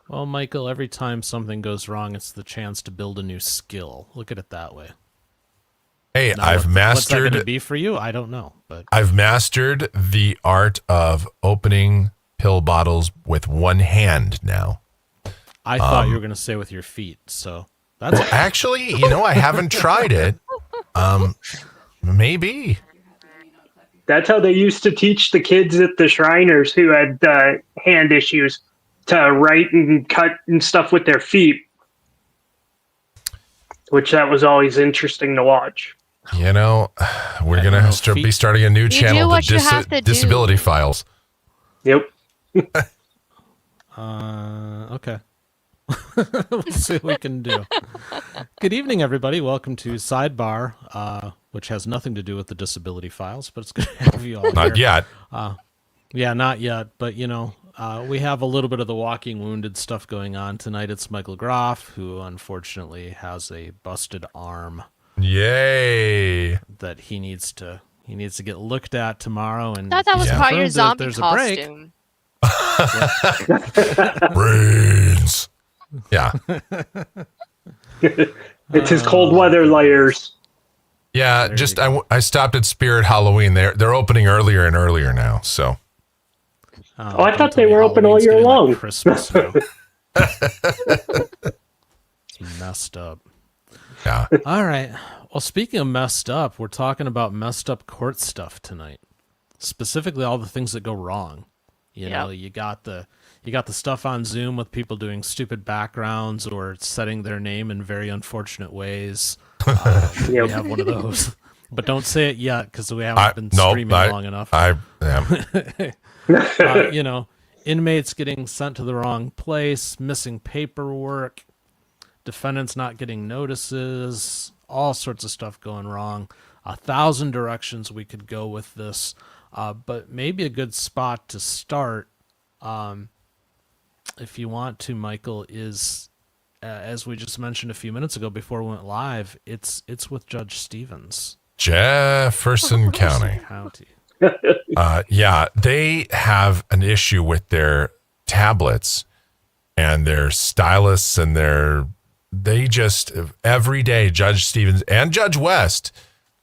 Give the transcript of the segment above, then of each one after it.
Well, Michael, every time something goes wrong, it's the chance to build a new skill. Look at it that way. Hey, Now, what's that going to be for you? I don't know, but I've mastered the art of opening pill bottles with one hand now. I thought you were going to say with your feet. So that's Actually, I haven't tried it. Maybe. That's how they used to teach the kids at the Shriners who had hand issues to write and cut and stuff with their feet, which that was always interesting to watch. We're going to be starting a new channel, the Disability Files. Yep. Okay. We'll see what we can do. Good evening, everybody. Welcome to Sidebar, which has nothing to do with the Disability Files, but it's good to have you all Not here. yet. Yeah, not yet, but we have a little bit of the walking wounded stuff going on tonight. It's Michael Groff, who unfortunately has a busted arm. Yay! That he needs to get looked at tomorrow. And I thought that was part of your zombie costume. Brains. Yeah. It's his cold weather layers. Yeah, I stopped at Spirit Halloween. They're opening earlier and earlier now. So. I thought they were open all year long. Like Christmas now. It's messed up. Yeah. All right. Well, speaking of messed up, we're talking about messed up court stuff tonight. Specifically, all the things that go wrong. You got the stuff on Zoom with people doing stupid backgrounds or setting their name in very unfortunate ways. We have one of those, but don't say it yet because we haven't been streaming long enough. Inmates getting sent to the wrong place, missing paperwork, defendants not getting notices, all sorts of stuff going wrong. 1,000 directions we could go with this. But maybe a good spot to start, if you want to, Michael, is, as we just mentioned a few minutes ago before we went live, it's with Judge Stevens. Jefferson County. Yeah, they have an issue with their tablets and their stylus and they just, every day, Judge Stevens and Judge West,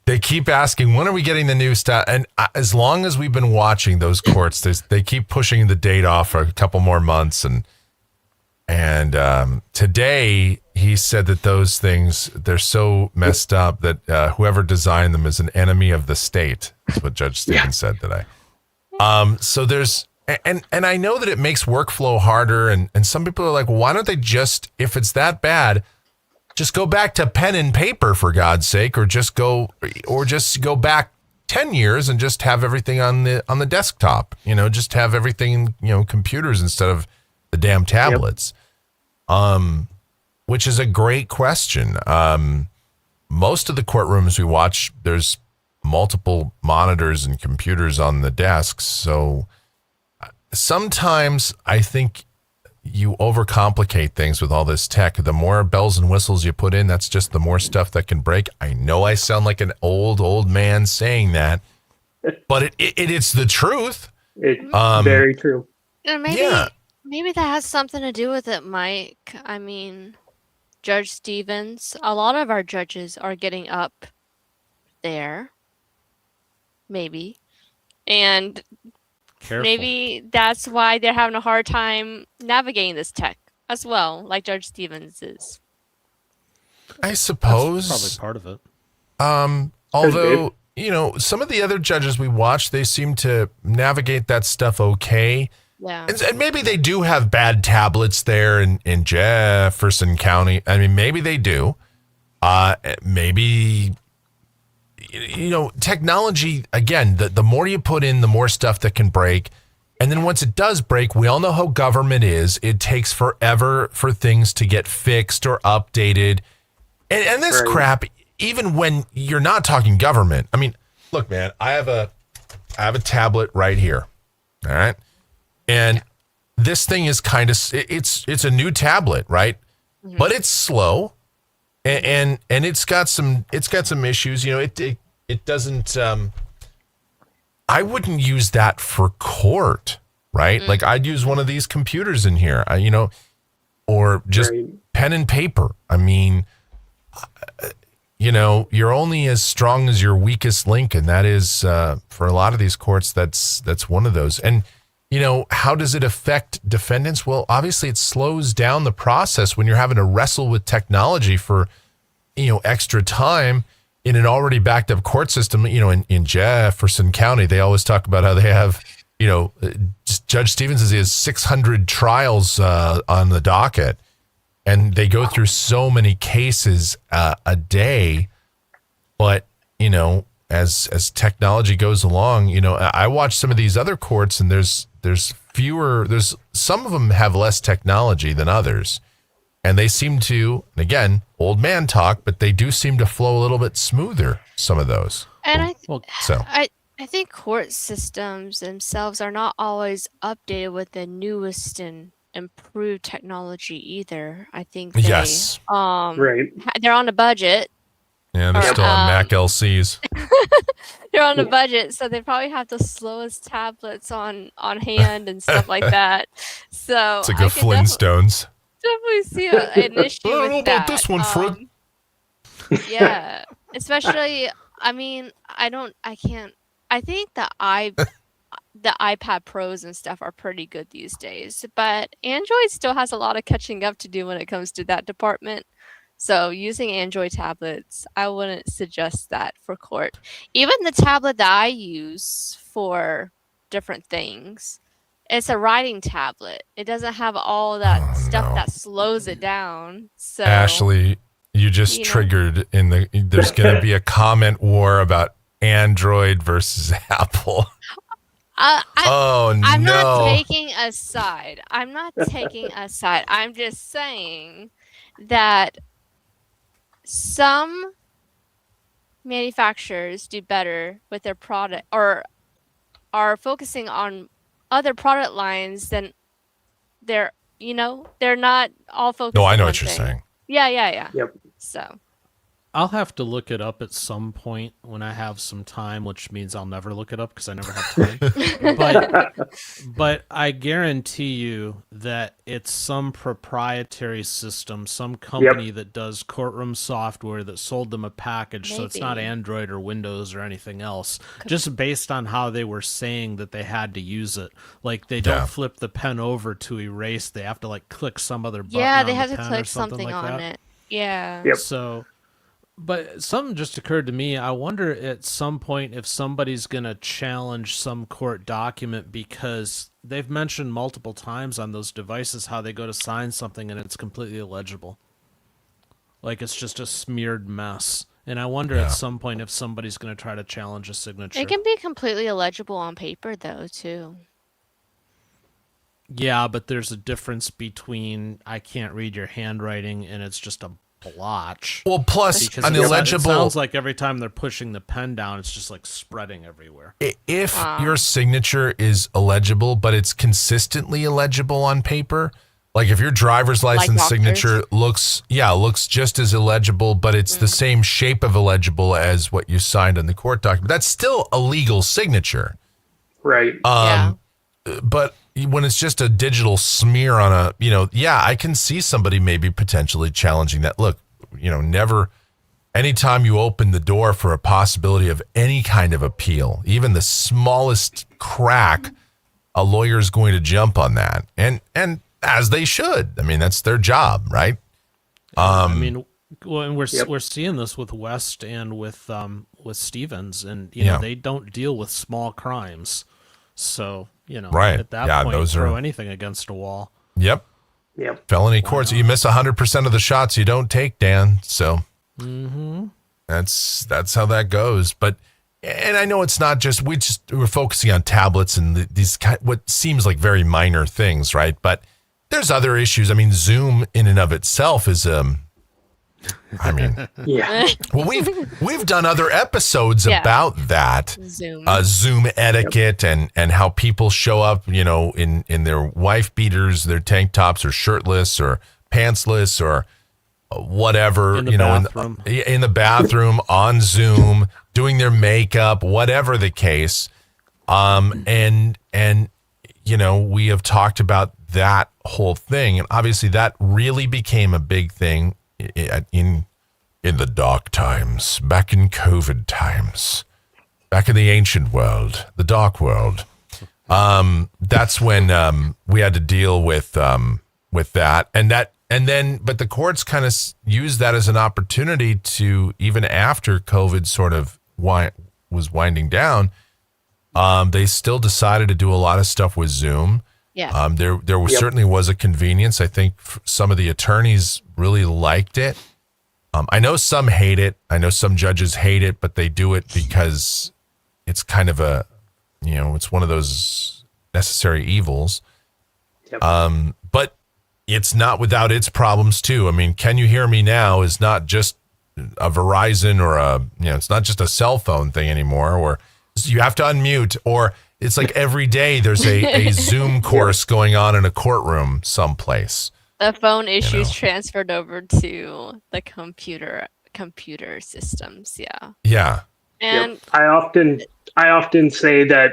they keep asking, when are we getting the new stuff? And as long as we've been watching those courts, they keep pushing the date off for a couple more months. And today he said that those things, they're so messed up that whoever designed them is an enemy of the state. That's what Judge Stevens said today. So there's, and I know that it makes workflow harder. And some people are like, well, why don't they just, if it's that bad, just go back to pen and paper, for God's sake, or just go back 10 years and just have everything on the desktop, just have everything, computers instead of the damn tablets. Which is a great question. Most of the courtrooms we watch, there's multiple monitors and computers on the desks. So sometimes I think you overcomplicate things with all this tech. The more bells and whistles you put in, that's just the more stuff that can break. I know I sound like an old man saying that, but it's the truth. It's very true. Maybe that has something to do with it, Mike. I mean, Judge Stevens, a lot of our judges are getting up there. Maybe. And Careful. maybe that's why they're having a hard time navigating this tech as well, like Judge Stevens is. I suppose. That's probably part of it. Although, some of the other judges we watch, they seem to navigate that stuff okay. Yeah. And maybe they do have bad tablets there in Jefferson County. I mean, maybe they do. Maybe, technology, again, the more you put in, the more stuff that can break. And then once it does break, we all know how government is. It takes forever for things to get fixed or updated. And this crap, even when you're not talking government. I mean, look, man, I have a tablet right here. All right. And this thing is kind of, it's a new tablet, right? Mm-hmm. But it's slow and it's got some issues. It doesn't, I wouldn't use that for court, right? Mm-hmm. Like I'd use one of these computers in here. or just Right. pen and paper. I mean, you're only as strong as your weakest link, and that is for a lot of these courts. That's one of those. And how does it affect defendants? Well, obviously, it slows down the process when you're having to wrestle with technology for extra time in an already backed up court system. In Jefferson County, they always talk about how they have Judge Stevens says he has 600 trials on the docket, and they go through so many cases a day. But as technology goes along, I watch some of these other courts, and there's fewer. There's some of them have less technology than others, and they seem to, again, old man talk, but they do seem to flow a little bit smoother. Some of those, And I think court systems themselves are not always updated with the newest and improved technology either. I think yes, Right. they're on a budget. yeah, they're still on Mac LCs. They're on a budget, so they probably have the slowest tablets on hand and stuff like that. So It's like the Flintstones. definitely see an issue I don't know with about that. this one, Fred. Yeah, especially. I mean, I think the iPad Pros and stuff are pretty good these days, but Android still has a lot of catching up to do when it comes to that department. So using Android tablets, I wouldn't suggest that for court. Even the tablet that I use for different things, it's a writing tablet. It doesn't have all that stuff that slows it down. So Ashley, you just triggered there's going to be a comment war about Android versus Apple. I'm not taking a side. I'm just saying that some manufacturers do better with their product or are focusing on other product lines than they're not all focused No, on I know one what you're thing. saying. Yeah. Yep. So I'll have to look it up at some point when I have some time, which means I'll never look it up because I never have time. but I guarantee you that it's some proprietary system, some company that does courtroom software that sold them a package, so it's not Android or Windows or anything else, just based on how they were saying that they had to use it. Like they don't flip the pen over to erase; they have to like click some other button. yeah, they on have the to pen click or something something like on that. it. Yeah. Yep. So, but something just occurred to me. I wonder at some point if somebody's going to challenge some court document because they've mentioned multiple times on those devices how they go to sign something and it's completely illegible. Like it's just a smeared mess. And I wonder at some point if somebody's going to try to challenge a signature. It can be completely illegible on paper, though, too. Yeah, but there's a difference between I can't read your handwriting and it's just a blotch. Well, plus Because an it illegible. sounds like every time they're pushing the pen down, it's just like spreading everywhere. If your signature is illegible, but it's consistently illegible on paper, like if your driver's license signature looks just as illegible, but it's the same shape of illegible as what you signed on the court document, that's still a legal signature. Right. But when it's just a digital smear on I can see somebody maybe potentially challenging that. Look, never, anytime you open the door for a possibility of any kind of appeal, even the smallest crack, a lawyer's going to jump on that. And as they should. I mean, that's their job, right? I mean, and we're seeing this with West and with Stevens, and they don't deal with small crimes. So, at that point, throw anything against a wall. Yep. Felony courts. You miss 100% of the shots you don't take, Dan. So that's how that goes. But, and I know it's not just, we're focusing on tablets and these what seems like very minor things, right? But there's other issues. I mean, Zoom in and of itself is, well, we've done other episodes about that Zoom etiquette and how people show up, in their wife beaters, their tank tops, or shirtless, or pantsless, or whatever, in the bathroom on Zoom, doing their makeup, whatever the case. And we have talked about that whole thing. And obviously that really became a big thing in the dark times, back in COVID times, back in the ancient world, the dark world. That's when we had to deal with that. But the courts kind of used that as an opportunity to, even after COVID sort of was winding down, they still decided to do a lot of stuff with Zoom. Yeah. There certainly was a convenience. I think some of the attorneys really liked it. I know some hate it. I know some judges hate it, but they do it because it's kind of it's one of those necessary evils. Yep. But it's not without its problems too. I mean, Can You Hear Me Now is not just a Verizon or it's not just a cell phone thing anymore, or you have to unmute, or it's like every day there's a Zoom course going on in a courtroom someplace. The phone issues transferred over to the computer systems. Yeah. Yeah. And I often say that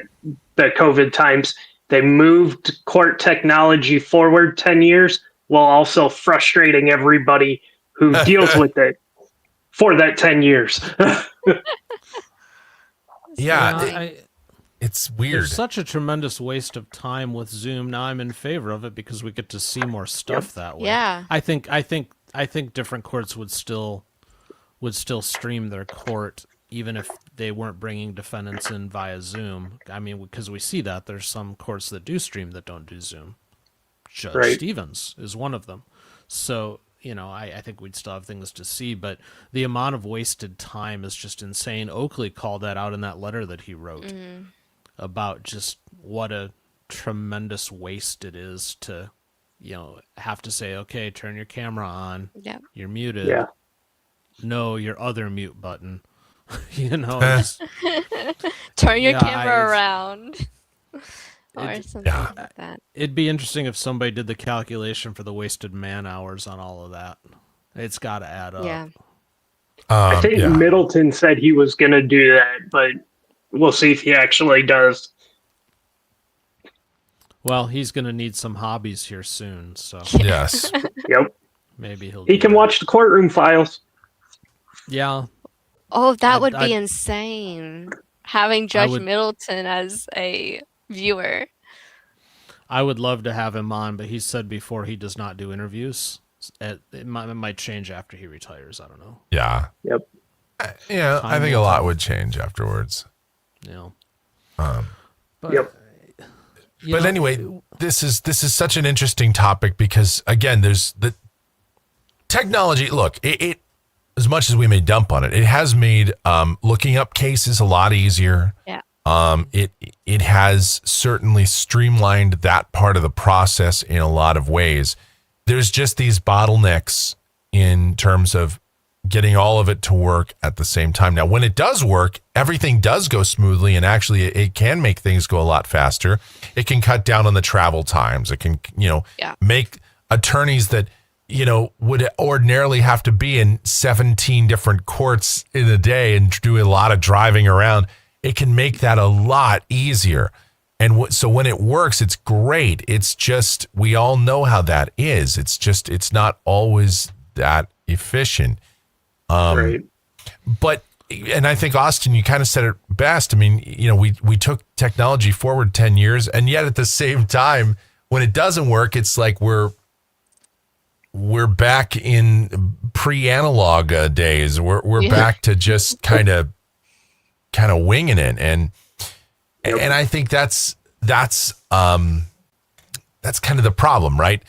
the COVID times, they moved court technology forward 10 years while also frustrating everybody who deals with it for that 10 years. Yeah. It's weird. There's such a tremendous waste of time with Zoom. Now I'm in favor of it because we get to see more stuff that way. Yeah. I think different courts would still stream their court even if they weren't bringing defendants in via Zoom. I mean, because we see that there's some courts that do stream that don't do Zoom. Judge Stevens is one of them. So, I think we'd still have things to see, but the amount of wasted time is just insane. Oakley called that out in that letter that he wrote about just what a tremendous waste it is to, have to say, okay, turn your camera on. Yep. You're muted. Yeah. No, your other mute button. Just, turn your camera around. Or something like that. It'd be interesting if somebody did the calculation for the wasted man hours on all of that. It's got to add up. Yeah. I think Middleton said he was going to do that, but we'll see if he actually does. Well, he's going to need some hobbies here soon, so Yes. Yep. maybe he'll. He can watch the courtroom files. Yeah. Oh, that would be insane. Having Judge Middleton as a viewer. I would love to have him on, but he said before he does not do interviews. It might change after he retires. I don't know. Yeah. Yep. Yeah, I think a lot would change afterwards. But, Yep. But anyway, this is such an interesting topic because again, there's the technology. Look, it as much as we may dump on it, it has made looking up cases a lot easier. Yeah. It has certainly streamlined that part of the process in a lot of ways. There's just these bottlenecks in terms of getting all of it to work at the same time. Now, when it does work, everything does go smoothly, and actually it can make things go a lot faster. It can cut down on the travel times. It can, make attorneys that, would ordinarily have to be in 17 different courts in a day and do a lot of driving around. It can make that a lot easier. And so when it works, it's great. It's just, we all know how that is. It's not always that efficient. Right. But, and I think, Austin, you kind of said it best. I mean, we took technology forward 10 years, and yet at the same time, when it doesn't work, it's like we're back in pre-analog days. We're back to just kind of winging it. And I think that's kind of the problem, right?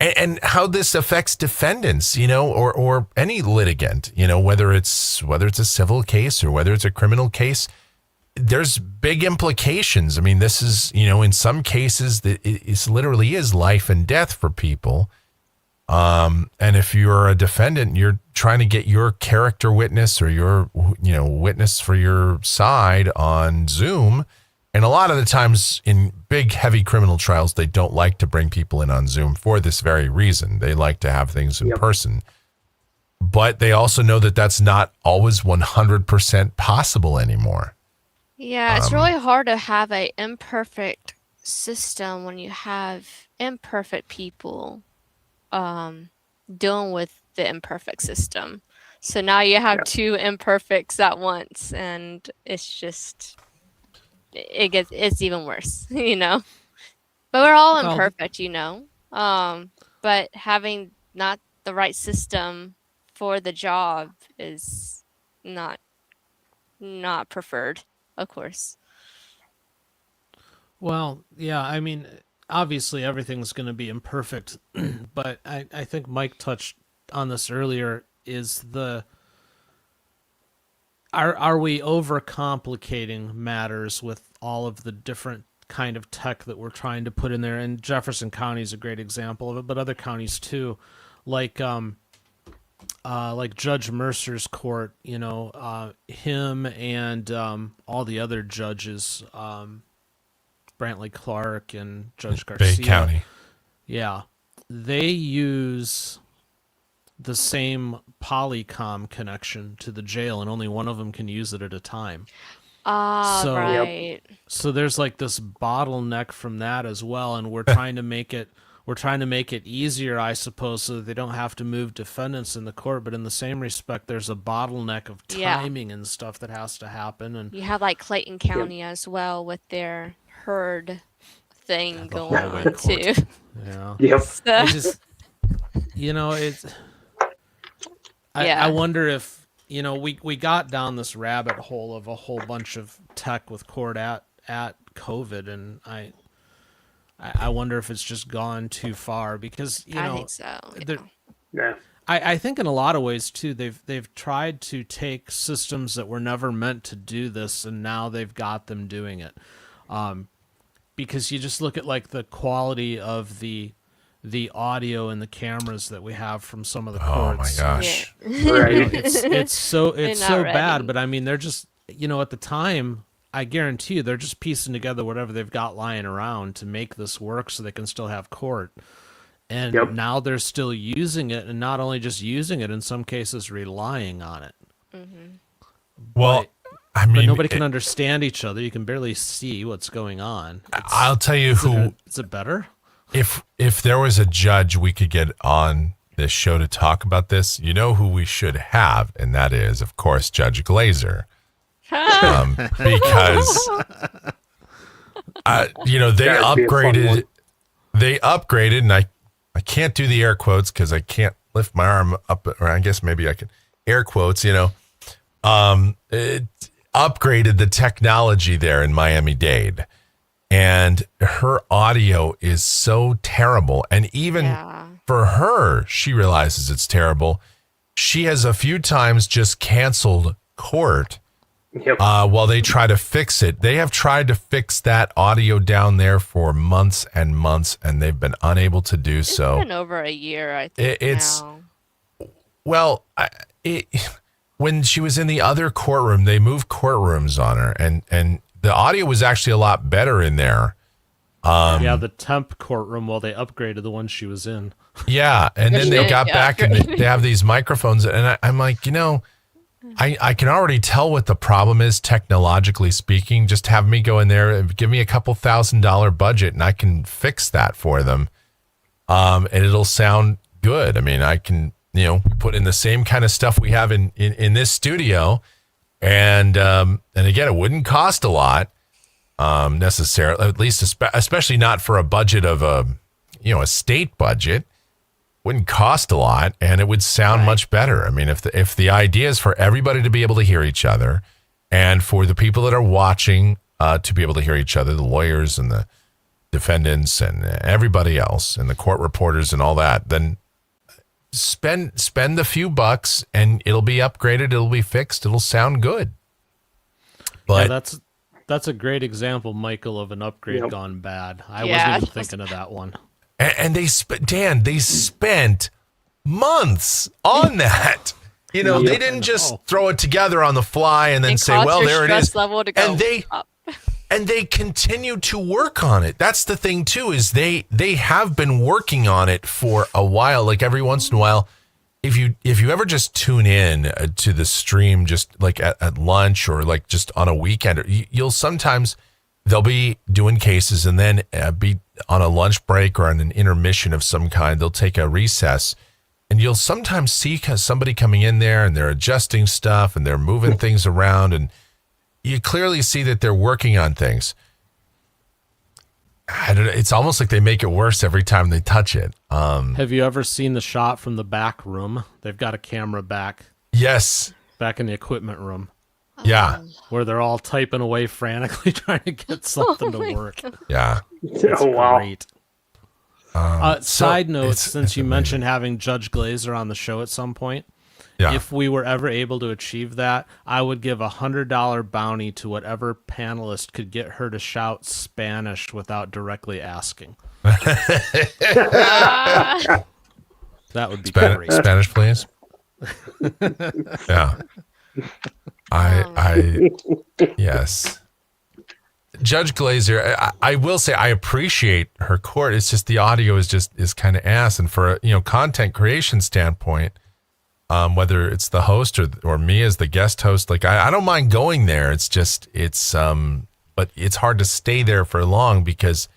And how this affects defendants, or any litigant, whether it's a civil case or whether it's a criminal case, there's big implications. I mean, this is, in some cases that it literally is life and death for people. And if you're a defendant, you're trying to get your character witness or your, witness for your side on Zoom. And a lot of the times in big, heavy criminal trials, they don't like to bring people in on Zoom for this very reason. They like to have things in person. But they also know that that's not always 100% possible anymore. Yeah, it's really hard to have a imperfect system when you have imperfect people dealing with the imperfect system. So now you have two imperfects at once, and it's even worse, you know. But we're all Well, imperfect, you know. But having not the right system for the job is not preferred, of course. Well, yeah, I mean, obviously everything's going to be imperfect, but I think Mike touched on this earlier. Are we overcomplicating matters with all of the different kind of tech that we're trying to put in there? And Jefferson County is a great example of it, but other counties too, like Judge Mercer's court. You know, him and all the other judges, Brantley Clark and Judge Garcia. Bay County. Yeah, they use the same Polycom connection to the jail, and only one of them can use it at a time. So- Right. So there's like this bottleneck from that as well, and we're trying to make it easier, I suppose, so that they don't have to move defendants in the court. But in the same respect, there's a bottleneck of Yeah. timing and stuff that has to happen. And You have like Clayton County as well with their herd thing the going hallway on court. too. yeah, Yep. So, I just, you know, it's. Yeah. I wonder if, you know, we got down this rabbit hole of a whole bunch of tech with court at COVID, and I wonder if it's just gone too far, because I know think so. there- Yeah. I think in a lot of ways too, they've tried to take systems that were never meant to do this, and now they've got them doing it. Because you just look at like the quality of the audio and the cameras that we have from some of the Oh courts. my gosh. Right. It's so not bad, ready. but I mean, they're just, you know, at the time, I guarantee you they're just piecing together whatever they've got lying around to make this work so they can still have court. And Yep. now they're still using it, and not only just using it, in some cases relying on it. Well, I But mean, nobody can understand each other. You can barely see what's going on. I'll tell you who. Is it better? If there was a judge we could get on this show to talk about this, you know who we should have, and that is, of course, Judge Glazer. Because you know, they That'd be a fun upgraded. one. They upgraded, and I can't do the air quotes because I can't lift my arm up, or I guess maybe I can air quotes. You know, it upgraded the technology there in Miami-Dade. And her audio is so terrible. And even Yeah. for her, she realizes it's terrible. She has a few times just canceled court Yep. while they try to fix it. They have tried to fix that audio down there for months and months, and they've been unable to do It's so. been over a year, I think. It's- now. Well, when she was in the other courtroom, they moved courtrooms on her, and the audio was actually a lot better in there. Yeah, the temp courtroom while they upgraded the one she was in. Yeah, and then they Yeah, got yeah. back and they have these microphones, and I'm like, you know, I can already tell what the problem is technologically speaking. Just have me go in there and give me a couple $1,000 budget, and I can fix that for them, and it'll sound good. I mean, I can, you know, put in the same kind of stuff we have in this studio, and again, it wouldn't cost a lot necessarily, at least especially not for a budget of a state budget. Wouldn't cost a lot, and it would sound much better. I mean, if the idea is for everybody to be able to hear each other, and for the people that are watching to be able to hear each other, the lawyers and the defendants and everybody else, and the court reporters and all that, then spend the few bucks, and it'll be upgraded, it'll be fixed, it'll sound good. But Yeah, that's a great example, Michael, of an upgrade Yep. gone bad. I Yeah. wasn't even thinking of that one. And they spent months on that. You know, Yep. they didn't just throw it together on the fly and then And say, cause well, your there it stress is. level to go up. And they continue to work on it. That's the thing too, is they have been working on it for a while. Like every once in a while, if you ever just tune in to the stream, just like at lunch or like just on a weekend, you'll sometimes they'll be doing cases and then be on a lunch break or on an intermission of some kind. They'll take a recess, and you'll sometimes see somebody coming in there and they're adjusting stuff and they're moving things around, and you clearly see that they're working on things. I don't know. It's almost like they make it worse every time they touch it. Have you ever seen the shot from the back room? They've got a camera back Yes. in the equipment room. Yeah. Where they're all typing away frantically trying to get something to work. Yeah. Oh wow! Great. So Side note, it's since you amazing. mentioned having Judge Glazer on the show at some point, Yeah. if we were ever able to achieve that, I would give $100 bounty to whatever panelist could get her to shout Spanish without directly asking. That would be great. Spanish, please. Yeah. I yes. Judge Glazer, I will say I appreciate her court. It's just the audio is kind of ass, and for a content creation standpoint, whether it's the host or me as the guest host, like I don't mind going there. It's just but it's hard to stay there for long because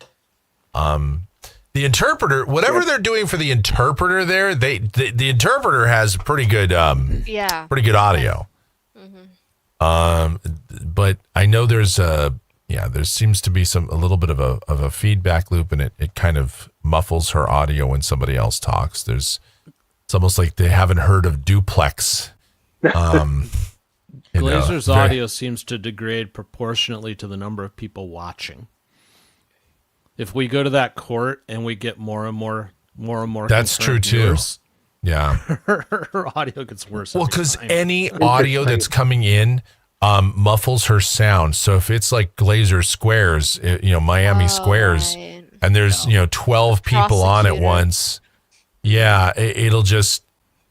the interpreter, whatever they're doing for the interpreter there, the interpreter has pretty good pretty good audio. But I know there seems to be a little bit of a feedback loop, and it kind of muffles her audio when somebody else talks. It's almost like they haven't heard of duplex. Glazer's audio seems to degrade proportionately to the number of people watching. If we go to that court and we get more and more That's true too. viewers, Yeah. her audio gets worse. Well, every because time. any audio that's coming in muffles her sound. So if it's like Glazer Squares, Miami Squares, right. and there's 12 people on at Prosecutor. once,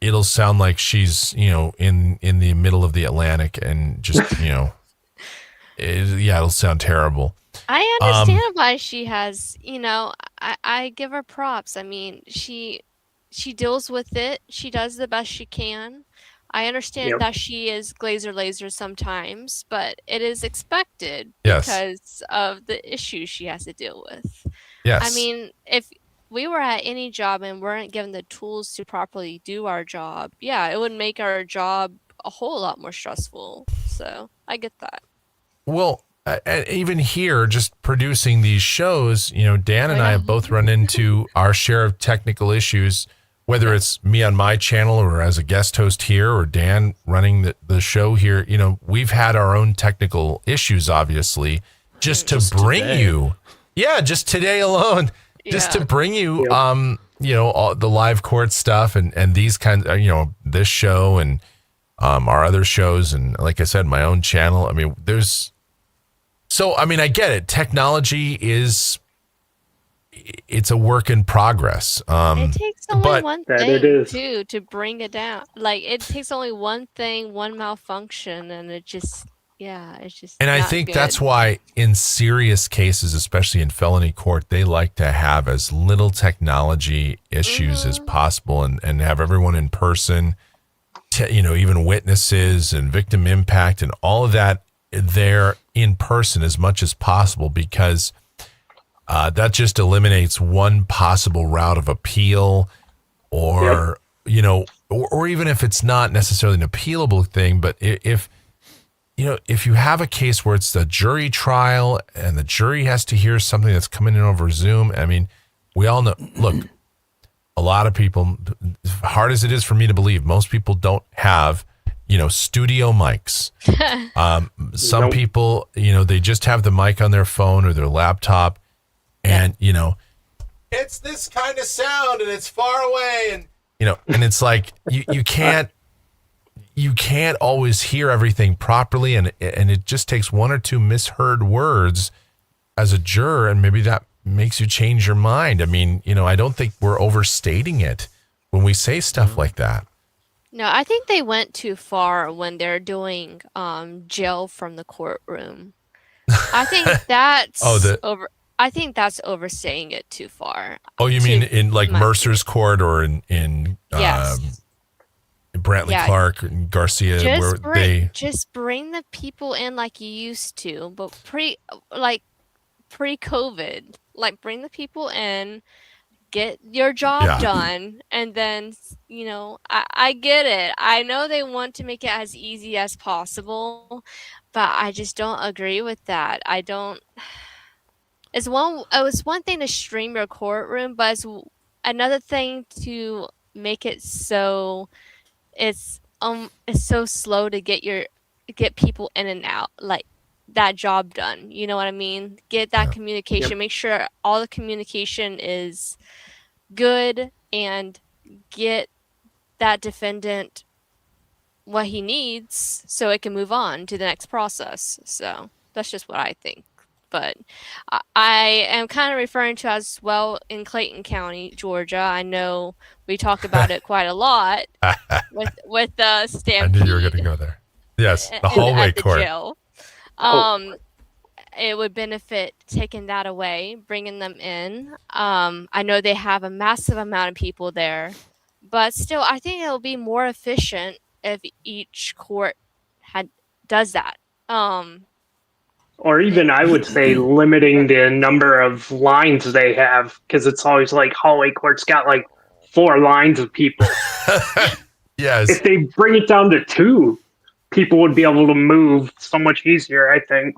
it'll sound like she's in the middle of the Atlantic, and just it'll sound terrible. I understand why she has, I give her props. I mean, she deals with it. She does the best she can. I understand Yep. that she is glazer laser sometimes, but it is expected Yes. because of the issues she has to deal with. Yes. I mean, if we were at any job and weren't given the tools to properly do our job, yeah, it would make our job a whole lot more stressful. So I get that. Well, even here, just producing these shows, Dan and I have both run into our share of technical issues, whether it's me on my channel or as a guest host here, or Dan running the show here. We've had our own technical issues, obviously, just to bring today. you. Yeah, just today alone, just to bring you, all the live court stuff and these kinds of, this show and our other shows. And like I said, my own channel. I mean, I get it. Technology it's a work in progress. It takes only but- one That thing it is. too to bring it down. Like it takes only one thing, one malfunction, and it's just And I not think good. that's why in serious cases, especially in felony court, they like to have as little technology issues as possible and have everyone in person, even witnesses and victim impact and all of that there in person as much as possible, because that just eliminates one possible route of appeal or even if it's not necessarily an appealable thing, but if you have a case where it's a jury trial and the jury has to hear something that's coming in over Zoom, I mean, we all know, look, a lot of people, as hard as it is for me to believe, most people don't have, studio mics. Some Nope. people, they just have the mic on their phone or their laptop and, it's this kind of sound and it's far away. And, and it's like, you can't always hear everything properly, and it just takes one or two misheard words as a juror, and maybe that makes you change your mind. I mean, I don't think we're overstating it when we say stuff like that. No, I think they went too far when they're doing jail from the courtroom. I think that's over. I think that's oversaying it too far. Oh, you mean in like Mercer's court or in Yes. Brantley Yeah. Clark and Garcia, where Just bring the people in like you used to, but pre-COVID. Like, bring the people in, get your job done, and then, I get it. I know they want to make it as easy as possible, but I just don't agree with that. I don't. It was one thing to stream your courtroom, but it's another thing to make it so it's so slow to get people in and out, like that job done. You know what I mean? Get that communication. Yep. Make sure all the communication is good, and get that defendant what he needs so it can move on to the next process. So that's just what I think. But I am kind of referring to as well in Clayton County, Georgia. I know we talk about it quite a lot with the stampede. I knew you were going to go there. Yes, the hallway at the court. jail. It would benefit taking that away, bringing them in. I know they have a massive amount of people there, but still, I think it'll be more efficient if each court does that. Or even I would say limiting the number of lines they have, because it's always like hallway court's got like 4 lines of people. Yes. If they bring it down to 2, people would be able to move so much easier, I think.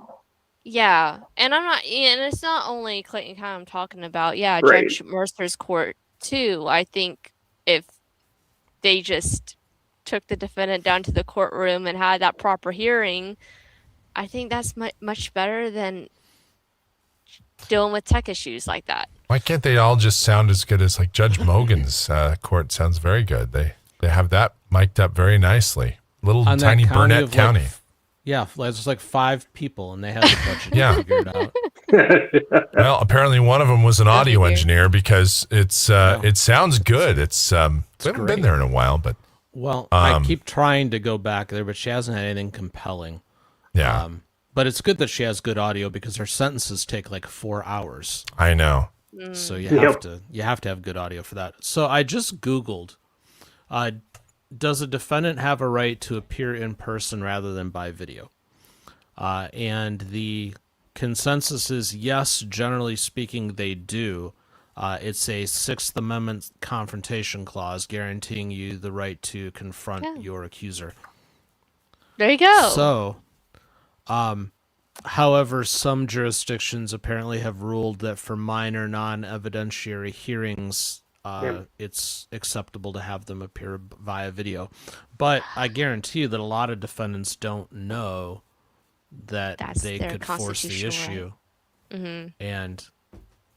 Yeah, and it's not only Clayton County I'm talking about. Yeah, Right. Judge Mercer's court too. I think if they just took the defendant down to the courtroom and had that proper hearing, I think that's much better than dealing with tech issues like that. Why can't they all just sound as good as like Judge Mogan's court sounds very good. They have that mic'd up very nicely. Little On that tiny county Burnett of, County. There's like 5 people, and they had the budget figured out. Well, apparently one of them was an audio weird. engineer, because it sounds good. We haven't been great. there in a while, but Well, I keep trying to go back there, but she hasn't had anything compelling. yeah, But it's good that she has good audio, because her sentences take like 4 hours. I know. So you Yep. have to have good audio for that. So I just Googled, does a defendant have a right to appear in person rather than by video? And the consensus is yes, generally speaking, they do. It's a Sixth Amendment confrontation clause guaranteeing you the right to confront your accuser. There you go. So, however, some jurisdictions apparently have ruled that for minor non-evidentiary hearings, it's acceptable to have them appear via video. But I guarantee you that a lot of defendants don't know that That's they their could force the constitutional issue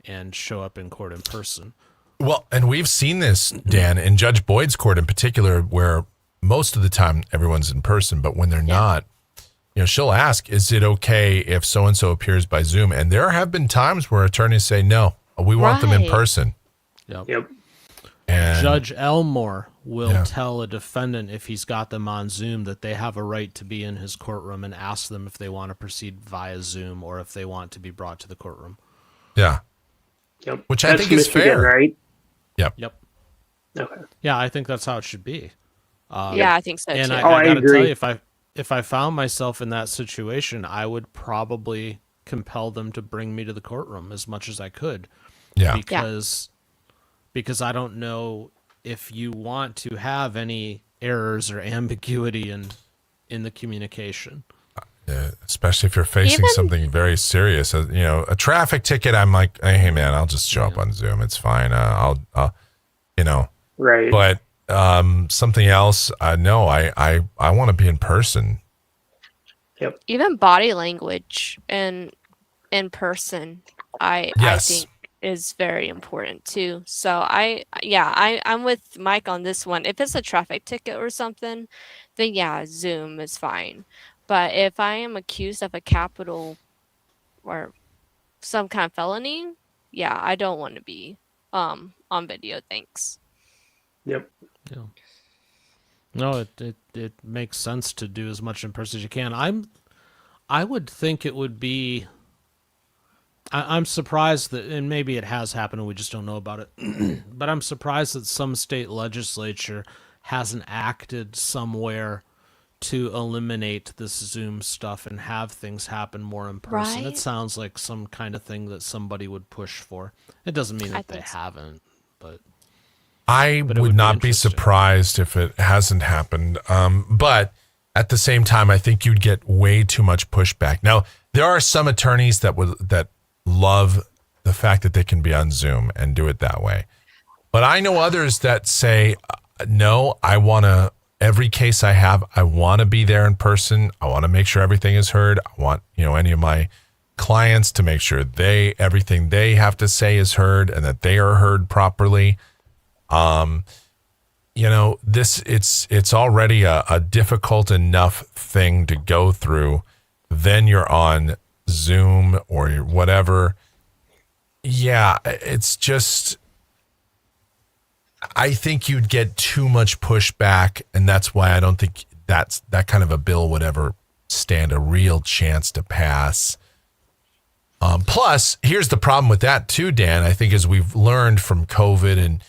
and show up in court in person. Well, and we've seen this, Dan, in Judge Boyd's court in particular, where most of the time everyone's in person, but when they're not, she'll ask, is it okay if so-and-so appears by Zoom? And there have been times where attorneys say, no, we want them in Right. person. Yep. And Judge Elmore will tell a defendant, if he's got them on Zoom, that they have a right to be in his courtroom, and ask them if they want to proceed via Zoom or if they want to be brought to the courtroom. yeah, Yep. Which I That's think is Michigan, fair. right? Yep. Okay. Yeah, I think that's how it should be. Yeah, I think so And too. I I gotta agree. tell you, if I found myself in that situation, I would probably compel them to bring me to the courtroom as much as I could. yeah. Because I don't know if you want to have any errors or ambiguity in the communication. Especially if you're facing something very serious, a traffic ticket. I'm like, hey man, I'll just show up on Zoom. It's fine. I'll Right. But something else, no, I want to be in person. Even body language in person, I Yes. think is very important too. So I'm with Mike on this one. If it's a traffic ticket or something, then yeah, Zoom is fine. But if I am accused of a capital or some kind of felony, yeah, I don't want to be on video. Thanks. Yep. Yeah. No, it makes sense to do as much in person as you can. I would think it would be. I'm surprised that, and maybe it has happened and we just don't know about it, but I'm surprised that some state legislature hasn't acted somewhere to eliminate this Zoom stuff and have things happen more in person. Right. It sounds like some kind of thing that somebody would push for. It doesn't mean that they think so. haven't, but I But it would would be not be interesting. surprised if it hasn't happened. But at the same time, I think you'd get way too much pushback. Now, there are some attorneys that love the fact that they can be on Zoom and do it that way. But I know others that say, no, every case I have, I want to be there in person. I want to make sure everything is heard. I want, any of my clients to make sure everything they have to say is heard and that they are heard properly. It's already a difficult enough thing to go through. Then you're on Zoom or whatever. Yeah, it's just, I think you'd get too much pushback, and that's why I don't think that kind of a bill would ever stand a real chance to pass. Plus, here's the problem with that too, Dan. I think as we've learned from COVID, and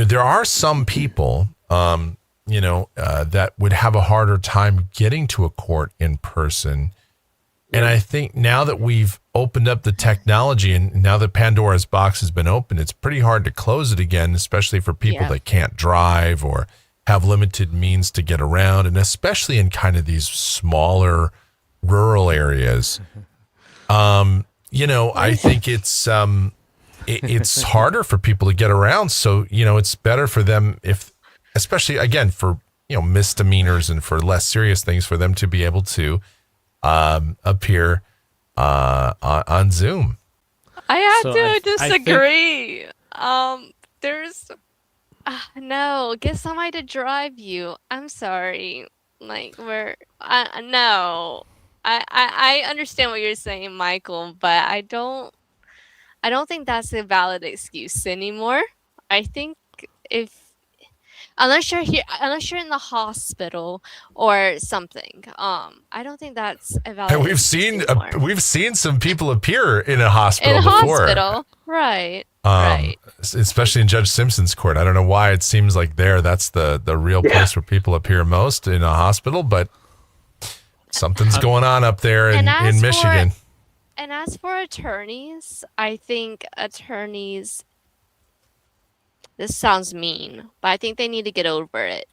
there are some people, that would have a harder time getting to a court in person. And I think now that we've opened up the technology and now that Pandora's box has been opened, it's pretty hard to close it again, especially for people that can't drive or have limited means to get around, and especially in kind of these smaller rural areas. I think it's harder for people to get around. So, it's better for them especially again for, misdemeanors and for less serious things, for them to be able to appear on Zoom. I have So to I think- disagree. There's no, get somebody to drive you. I'm sorry. Like no. I understand what you're saying, Michael, but I don't think that's a valid excuse anymore. I think unless you're in the hospital or something, I don't think that's a valid And excuse anymore. we've seen some people appear in a hospital in a before. hospital, right? Right. Especially in Judge Simpson's court. I don't know why it seems like that's the real place where people appear most, in a hospital, but something's going on up there in Michigan. And as for attorneys, I think attorneys, this sounds mean, but I think they need to get over it.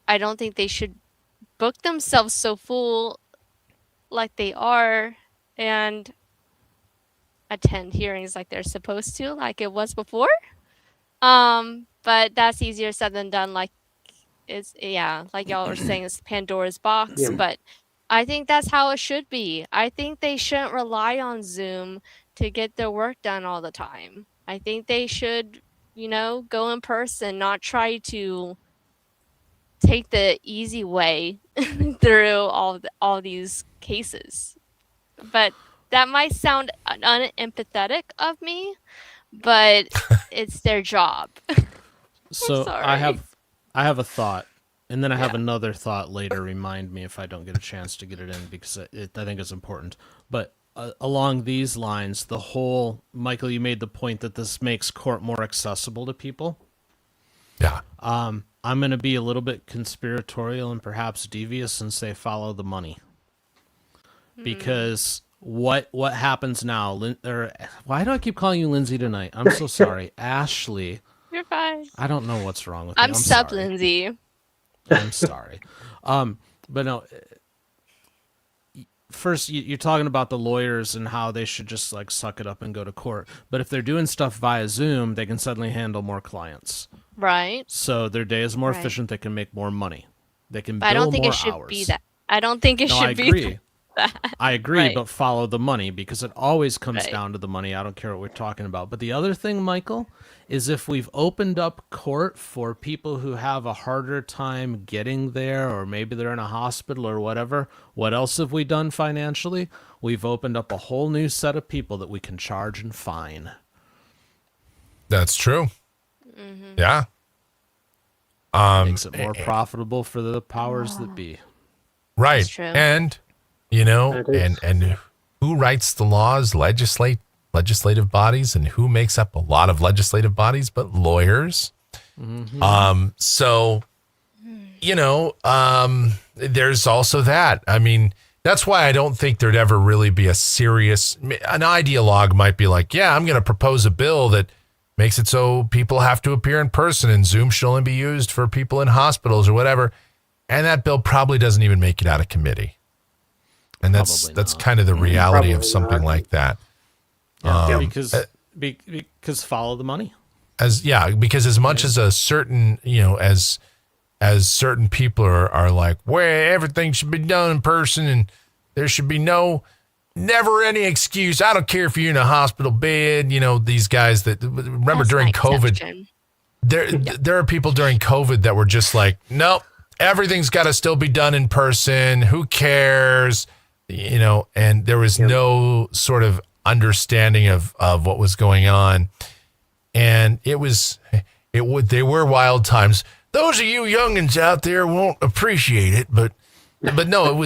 I don't think they should book themselves so full like they are and attend hearings like they're supposed to, like it was before. But that's easier said than done. Like y'all were saying, it's Pandora's box. Yeah. But I think that's how it should be. I think they shouldn't rely on Zoom to get their work done all the time. I think they should, go in person, not try to take the easy way through all these cases. But that might sound unempathetic of me, but it's their job. So sorry. I have a thought, and then I have another thought later. Remind me if I don't get a chance to get it in, because I think it's important. But along these lines, Michael, you made the point that this makes court more accessible to people. Yeah. I'm going to be a little bit conspiratorial and perhaps devious and say follow the money. Because what happens now? Why do I keep calling you Lindsay tonight? I'm so sorry. Ashley. You're fine. I don't know what's wrong with me. I'm sub sorry. Lindsay. I'm sorry. But no, first you're talking about the lawyers and how they should just like suck it up and go to court. But if they're doing stuff via Zoom, they can suddenly handle more clients. Right. So their day is more Right. efficient. They can make more money. They can But I bill don't think more it should hours. be that. I don't think it No, I should be agree. that. I agree, Right. but follow the money, because it always comes Right. down to the money. I don't care what we're talking about. But the other thing, Michael, is if we've opened up court for people who have a harder time getting there, or maybe they're in a hospital or whatever, what else have we done financially? We've opened up a whole new set of people that we can charge and fine. That's true. Mm-hmm. Yeah. Makes it more profitable for the powers that be. Right. That's true. And, That is. and who writes the laws? Legislative bodies. And who makes up a lot of legislative bodies but lawyers? So, there's also that. I mean, that's why I don't think there'd ever really be an ideologue might be like, yeah, I'm going to propose a bill that makes it so people have to appear in person and Zoom should only be used for people in hospitals or whatever. And that bill probably doesn't even make it out of committee. And that's kind of the reality of something like that. Yeah, because follow the money. Because as much as a certain, as certain people are like, well, everything should be done in person and there should be never any excuse. I don't care if you're in a hospital bed, these guys that remember That's during my COVID, exception. there are people during COVID that were just like, nope, everything's got to still be done in person. Who cares? And there was no sort of understanding of what was going on. And they were wild times. Those of you youngins out there won't appreciate it, but no,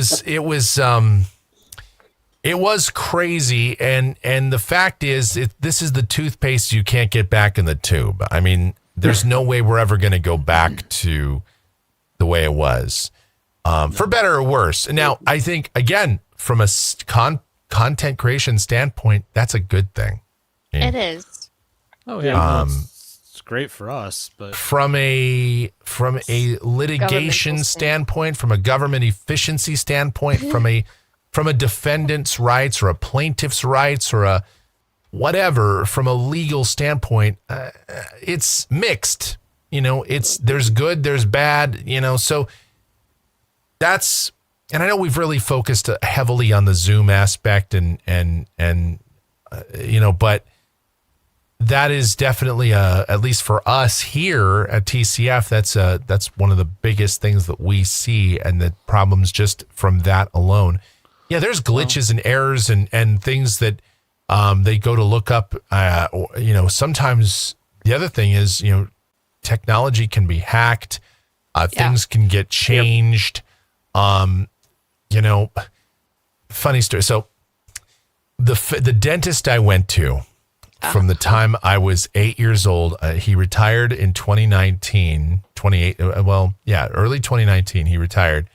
it was crazy. And the fact is, this is the toothpaste you can't get back in the tube. I mean, there's no way we're ever going to go back to the way it was, for better or worse. Now, I think, again, from a content creation standpoint, that's a good thing. It is. Oh yeah, it's great for us, but from a litigation standpoint, from a government efficiency standpoint, from a defendant's rights or a plaintiff's rights or a whatever, from a legal standpoint, it's mixed. There's good, there's bad. So that's. And I know we've really focused heavily on the Zoom aspect but that is definitely at least for us here at TCF, that's one of the biggest things that we see, and the problems just from that alone. Yeah, there's glitches and errors and things that they go to look up. Sometimes the other thing is, technology can be hacked. Things can get changed. Funny story. So the dentist I went to from the time I was 8 years old, he retired in 2019, early 2019, he retired.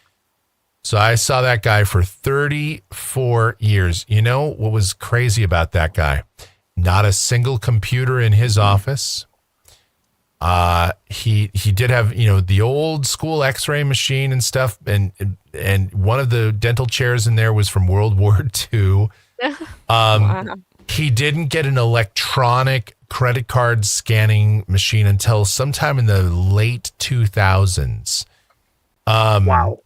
So I saw that guy for 34 years. You know what was crazy about that guy? Not a single computer in his office. He did have, the old school x-ray machine and stuff. And one of the dental chairs in there was from World War II. Wow. He didn't get an electronic credit card scanning machine until sometime in the late 2000s. Wow.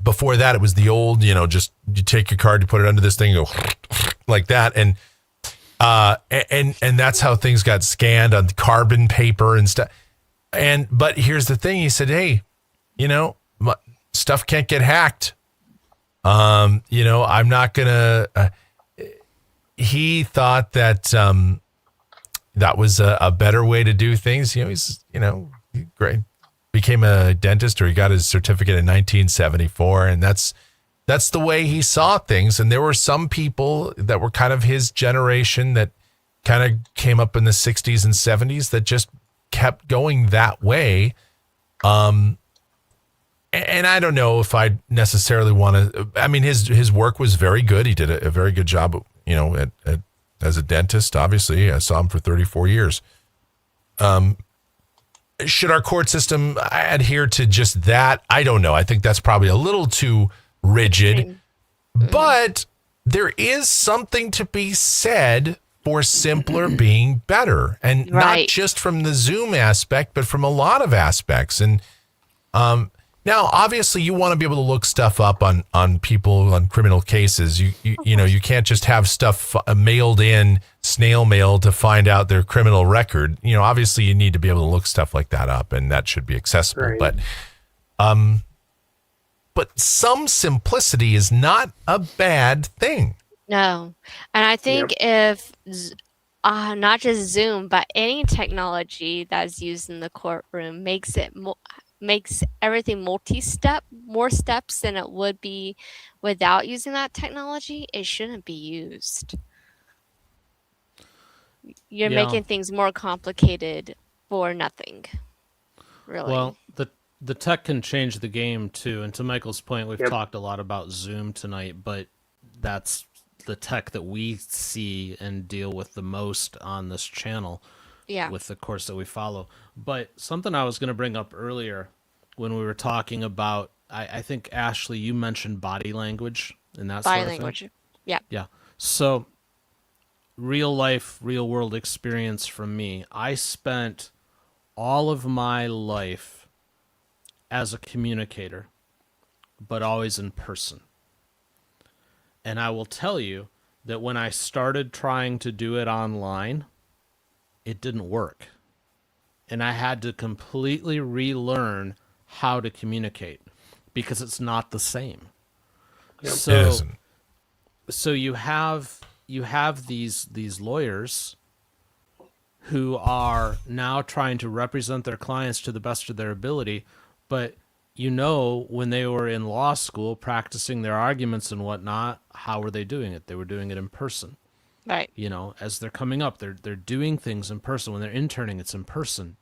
Before that, it was the old, just you take your card, you put it under this thing, you go like that. And that's how things got scanned on carbon paper and stuff. But here's the thing. He said, hey, stuff can't get hacked. I'm not going to, he thought that, that was a better way to do things. He's, great. Became a dentist, or he got his certificate in 1974. And that's the way he saw things. And there were some people that were kind of his generation that kind of came up in the 60s and 70s that just kept going that way. And I don't know if I necessarily want to, his work was very good. He did a very good job, as a dentist. Obviously, I saw him for 34 years. Should our court system adhere to just that? I don't know. I think that's probably a little too rigid, but there is something to be said for simpler being better, and not just from the Zoom aspect, but from a lot of aspects. And now, obviously, you want to be able to look stuff up on people, on criminal cases. You can't just have stuff mailed in, snail mail, to find out their criminal record. Obviously, you need to be able to look stuff like that up, and that should be accessible. Right. But some simplicity is not a bad thing. No. And I think if not just Zoom, but any technology that's used in the courtroom makes everything multi-step, more steps than it would be without using that technology, it shouldn't be used. You're making things more complicated for nothing, really. Well, The tech can change the game too. And to Michael's point, we've Yep. talked a lot about Zoom tonight, but that's the tech that we see and deal with the most on this channel Yeah. with the course that we follow. But something I was going to bring up earlier when we were talking about, I think, Ashley, you mentioned body language and that Body sort of thing. language. Yeah. Yeah. So real life, real world experience from me. I spent all of my life as a communicator, but always in person. And I will tell you that when I started trying to do it online, it didn't work. And I had to completely relearn how to communicate because it's not the same. It So isn't. so you have these lawyers who are now trying to represent their clients to the best of their ability, but when they were in law school practicing their arguments and whatnot, how were they doing it? They were doing it in person. Right. As they're coming up, they're doing things in person. When they're interning, it's in person.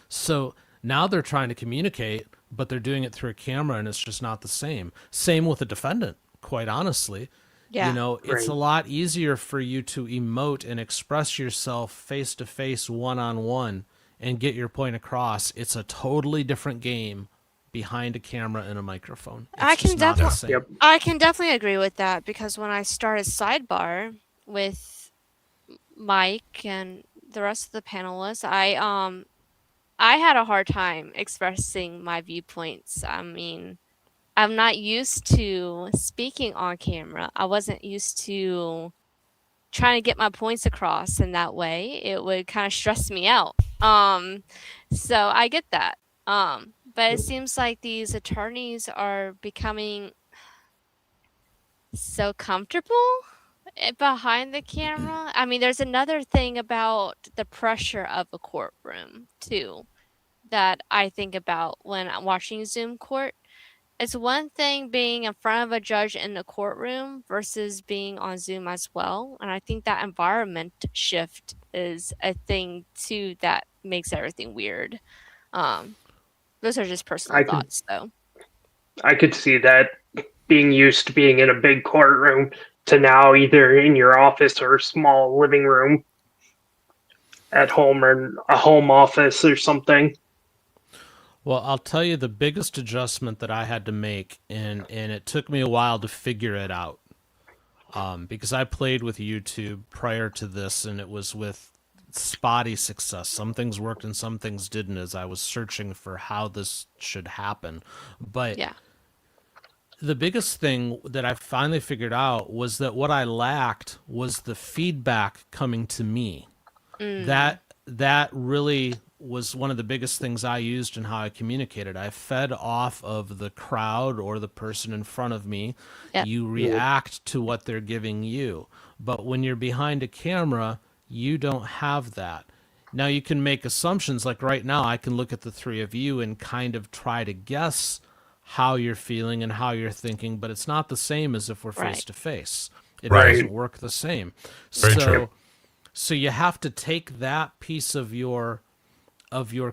So now they're trying to communicate, but they're doing it through a camera, and it's just not the same. Same with a defendant, quite honestly. Yeah. It's Right. a lot easier for you to emote and express yourself face to face, one on one, and get your point across. It's a totally different game behind a camera and a microphone. It's I can just not the definitely- same. Yep. I can definitely agree with that because when I started Sidebar with Mike and the rest of the panelists, I had a hard time expressing my viewpoints. I mean, I'm not used to speaking on camera. I wasn't used to trying to get my points across in that way. It would kind of stress me out. So I get that. But it seems like these attorneys are becoming so comfortable behind the camera. I mean, there's another thing about the pressure of a courtroom too that I think about when I'm watching Zoom court. It's one thing being in front of a judge in the courtroom versus being on Zoom as well. And I think that environment shift is a thing too that makes everything weird. Those are just personal thoughts though. I could see that being used to being in a big courtroom to now either in your office or a small living room at home or a home office or something. Well, I'll tell you the biggest adjustment that I had to make, and it took me a while to figure it out, because I played with YouTube prior to this, and it was with spotty success. Some things worked and some things didn't as I was searching for how this should happen. But Yeah. the biggest thing that I finally figured out was that what I lacked was the feedback coming to me. That really was one of the biggest things I used in how I communicated. I fed off of the crowd or the person in front of me. Yep. You react to what they're giving you. But when you're behind a camera, you don't have that. Now you can make assumptions. Like right now, I can look at the three of you and kind of try to guess how you're feeling and how you're thinking, but it's not the same as if we're Right. face to face. It Right. doesn't work the same. Very true. So you have to take that piece of your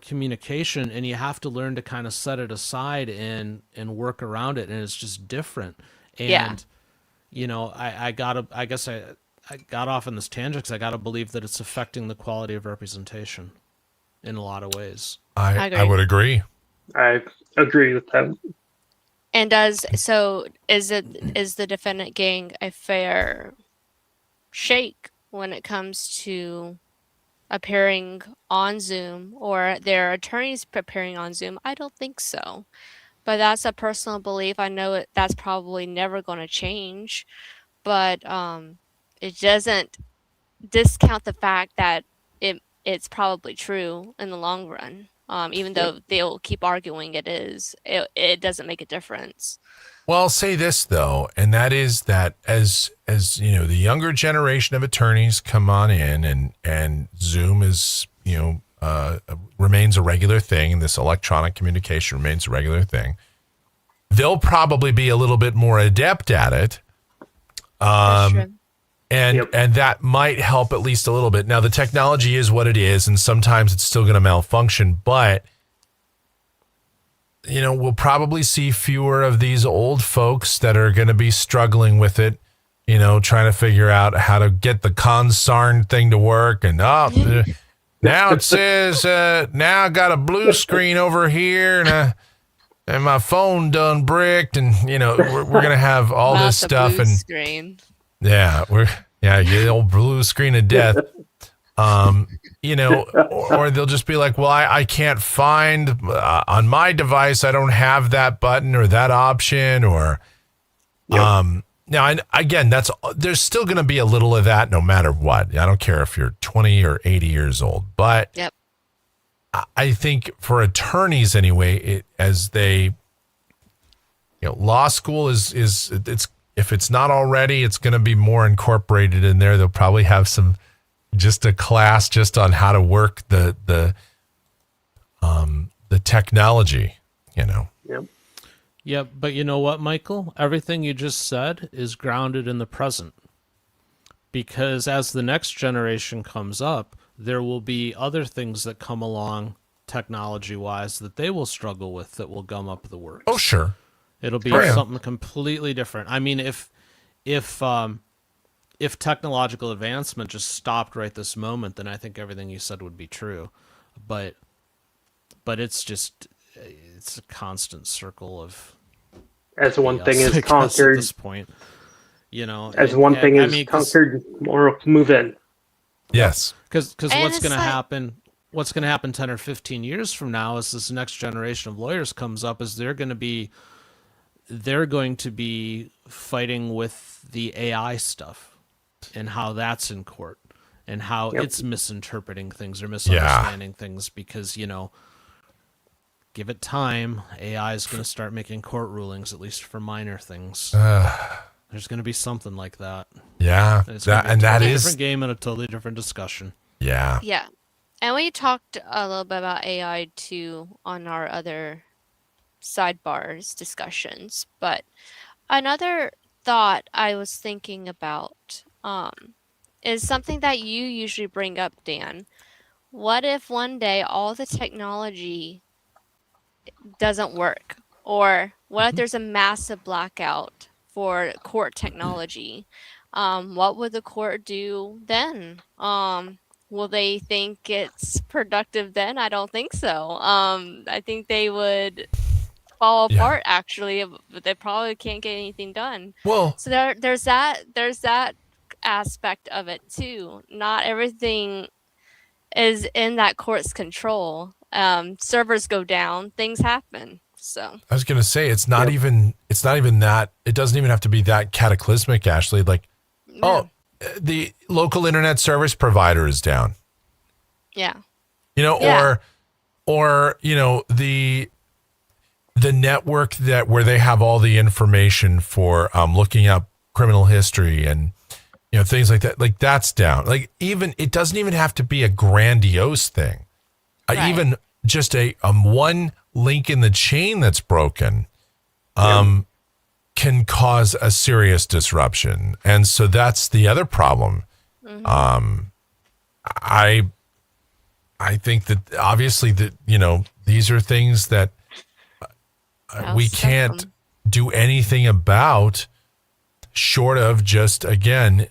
communication and you have to learn to kind of set it aside and work around it, and it's just different. And Yeah. I guess I got off on this tangent because I got to believe that it's affecting the quality of representation in a lot of ways. I agree. would agree. I agree with that. And is the defendant getting a fair shake when it comes to appearing on Zoom or their attorneys appearing on Zoom? I don't think so. But that's a personal belief. I know that's probably never going to change, but it doesn't discount the fact that it's probably true in the long run. Even though they'll keep arguing it doesn't make a difference. Well, I'll say this though, and that is that as you know, the younger generation of attorneys come on in, and Zoom is remains a regular thing, and this electronic communication remains a regular thing. They'll probably be a little bit more adept at it, That's true. and that might help at least a little bit. Now, the technology is what it is, and sometimes it's still going to malfunction, but we'll probably see fewer of these old folks that are going to be struggling with it, trying to figure out how to get the consarn thing to work. And now it says, now I got a blue screen over here and my phone done bricked. And, we're going to have all Not this the stuff. blue And screen. yeah, the old blue screen of death. Or they'll just be like, well, I can't find on my device. I don't have that button or that option or, now, again, there's still going to be a little of that no matter what. I don't care if you're 20 or 80 years old, but Yep. I think for attorneys anyway, law school is if it's not already, it's going to be more incorporated in there. They'll probably have just a class just on how to work the technology, Yep. Yeah, but you know what, Michael? Everything you just said is grounded in the present. Because as the next generation comes up, there will be other things that come along technology-wise that they will struggle with that will gum up the works. Oh, sure. It'll be yeah. something completely different. I mean, if technological advancement just stopped right this moment, then I think everything you said would be true. But it's a constant circle of As one chaos, thing I is guess, conquered, at this point. as one thing I is mean, 'cause- conquered, more move in. Yes. Because And what's it's going to like- happen? What's going to happen 10 or 15 years from now, as this next generation of lawyers comes up, is they're going to be fighting with the AI stuff and how that's in court and how it's misinterpreting things or misunderstanding things because give it time, AI is going to start making court rulings, at least for minor things. There's going to be something like that. Yeah. And it's going to be a that totally is different game and a totally different discussion. yeah. Yeah. And we talked a little bit about AI too on our other sidebars discussions. But another thought I was thinking about is something that you usually bring up, Dan. What if one day all the technology doesn't work? Or what if there's a massive blackout for court technology? What would the court do then? Will they think it's productive then? I don't think so. I think they would fall Yeah. apart actually, but they probably can't get anything done. Well, So there's that aspect of it too. Not everything is in that court's control. Servers go down, things happen. So I was going to say it's not even that. It doesn't even have to be that cataclysmic, Ashley. Like, the local internet service provider is down. yeah. Or the network where they have all the information for looking up criminal history and things like that. Like that's down. Like it doesn't even have to be a grandiose thing. Right. Even just a one link in the chain that's broken can cause a serious disruption. And so that's the other problem. I think that obviously that, these are things that we can't do anything about short of just, again,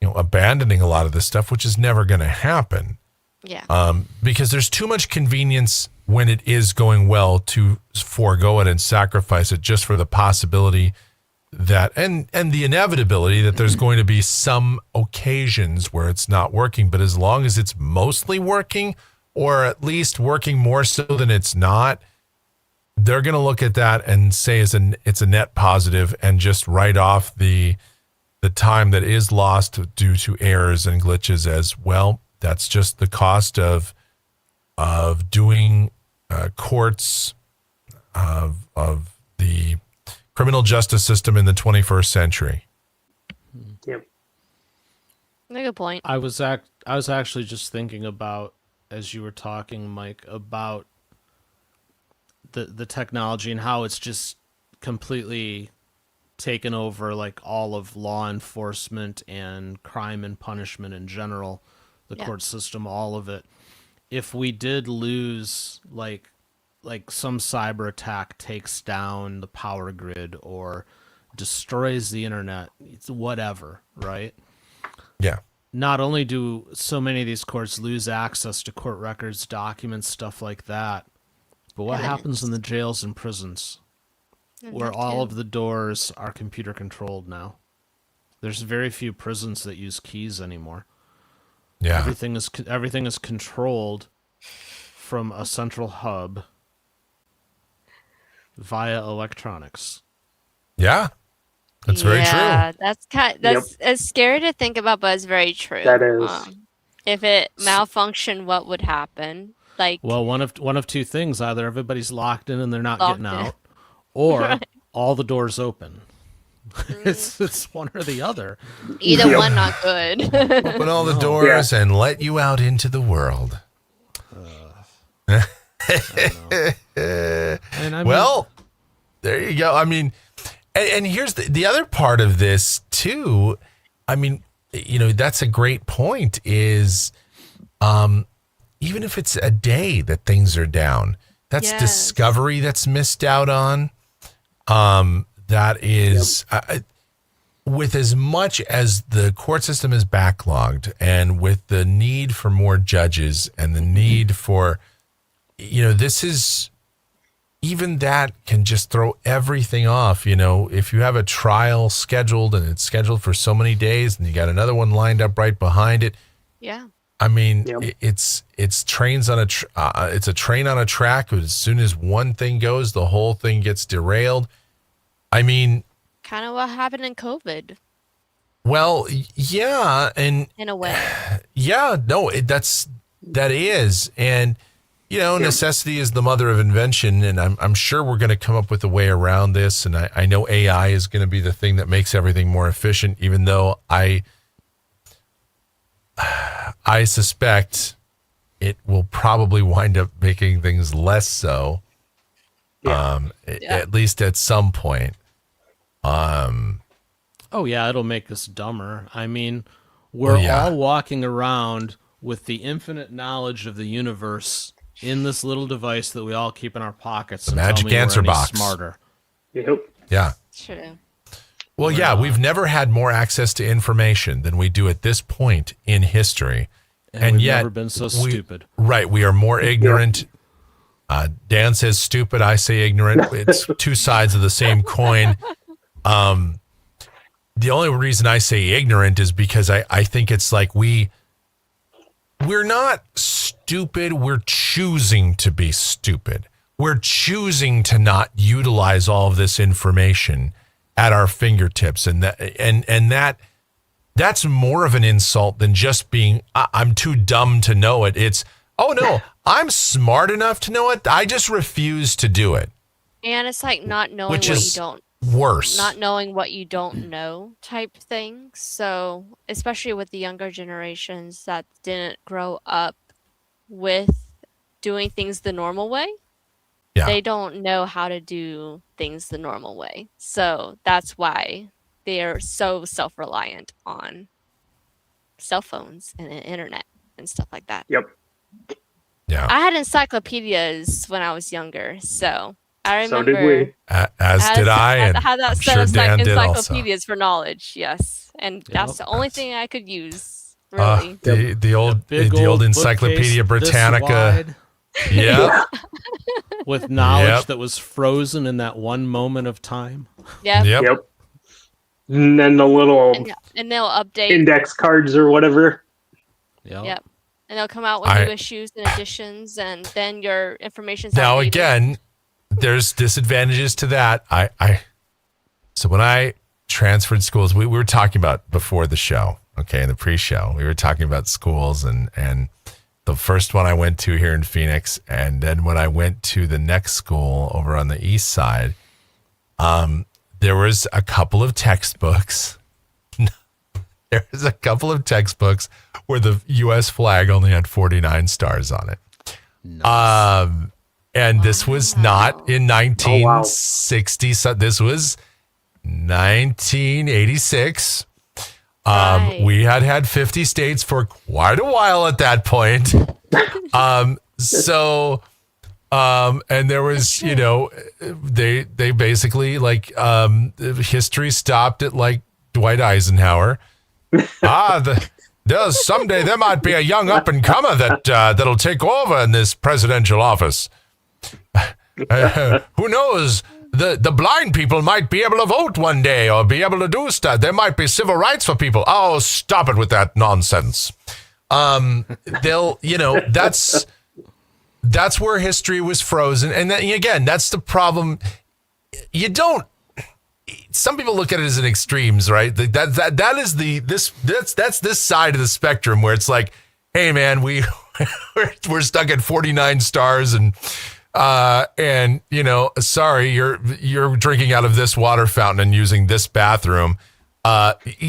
abandoning a lot of this stuff, which is never going to happen. Yeah. Because there's too much convenience when it is going well to forego it and sacrifice it just for the possibility that and the inevitability that there's going to be some occasions where it's not working. But as long as it's mostly working, or at least working more so than it's not, they're going to look at that and say it's a net positive and just write off the time that is lost due to errors and glitches as well. That's just the cost of doing courts of the criminal justice system in the 21st century. Yep. Good point. I was actually just thinking about, as you were talking, Mike, about the technology and how it's just completely taken over like all of law enforcement and crime and punishment in general, the court system, all of it. If we did lose like like some cyber attack takes down the power grid or destroys the internet, it's whatever, right? Yeah. Not only do so many of these courts lose access to court records, documents, stuff like that, but what happens in the jails and prisons where all of the doors are computer controlled now? There's very few prisons that use keys anymore. Yeah. Everything is controlled from a central hub via electronics. Yeah. That's very true. Yeah, that's scary to think about, but it's very true. That is. If it malfunctioned, what would happen? Like, Well, one of two things: either everybody's locked in and they're not Locked getting in. out, or Right. all the doors open. It's one or the other. either Yep. one not good. Open all the doors and let you out into the world. And I mean, Well, there you go. I mean, and here's the other part of this too. I mean, that's a great point is, even if it's a day that things are down, that's Yes. discovery that's missed out on. That is, with as much as the court system is backlogged and with the need for more judges and the need for, this is, even that can just throw everything off. If you have a trial scheduled and it's scheduled for so many days and you got another one lined up right behind it. Yeah. I mean, Yep. it's trains on it's a train on a track. As soon as one thing goes, the whole thing gets derailed. I mean, Kind of what happened in COVID, well, yeah, and in a way. yeah, no, that is, and necessity is the mother of invention, and I'm sure we're going to come up with a way around this, and I know AI is going to be the thing that makes everything more efficient, even though I suspect it will probably wind up making things less so. At least at some point. oh yeah, it'll make us dumber. I mean, we're all walking around with the infinite knowledge of the universe in this little device that we all keep in our pockets. The magic answer box. Smarter. Yep. Yeah. True. Well, yeah, we've never had more access to information than we do at this point in history. And we've yet never been so stupid. Right. We are more ignorant. Dan says stupid. I say ignorant. It's two sides of the same coin. The only reason I say ignorant is because I think it's like we're not stupid. We're choosing to be stupid. We're choosing to not utilize all of this information at our fingertips. And that's more of an insult than just being, I'm too dumb to know it. It's, oh no, I'm smart enough to know it. I just refuse to do it. And it's like not knowing Which what is you don't worse. not knowing what you don't know type thing. So, especially with the younger generations that didn't grow up with doing things the normal way, they don't know how to do things the normal way. So, that's why they are so self-reliant on cell phones and the internet and stuff like that. Yep. Yeah. I had encyclopedias when I was younger, so I So remember. did we. As did I. And I had that I'm set sure of Dan did also. encyclopedias for knowledge, yes, and that's Yep. the only thing I could use. Really, The old Big Encyclopedia bookcase this Britannica. wide, Yeah. with knowledge Yep. that was frozen in that one moment of time. yeah. Yep. Yep. And then the little And they'll update. index cards or whatever. Yep. And they'll come out with new issues and editions, and then your information's Now outdated. again, there's disadvantages to that. So when I transferred schools, we were talking about before the show, okay, in the pre-show, we were talking about schools and the first one I went to here in Phoenix, and then when I went to the next school over on the east side, there was a couple of textbooks. There was a couple of textbooks where the U.S. flag only had 49 stars on it. Nice. And this was not in 1960. So this was 1986. Right. We had 50 states for quite a while at that point. So And there was, they basically history stopped at like Dwight Eisenhower. Someday there might be a young up and comer that'll take over in this presidential office. Who knows? The blind people might be able to vote one day or be able to do stuff. There might be civil rights for people. Oh, stop it with that nonsense. That's where history was frozen. And then, again, that's the problem. Some people look at it as in extremes, right? That's this side of the spectrum where it's like, hey man, we're stuck at 49 stars and sorry, you're drinking out of this water fountain and using this bathroom.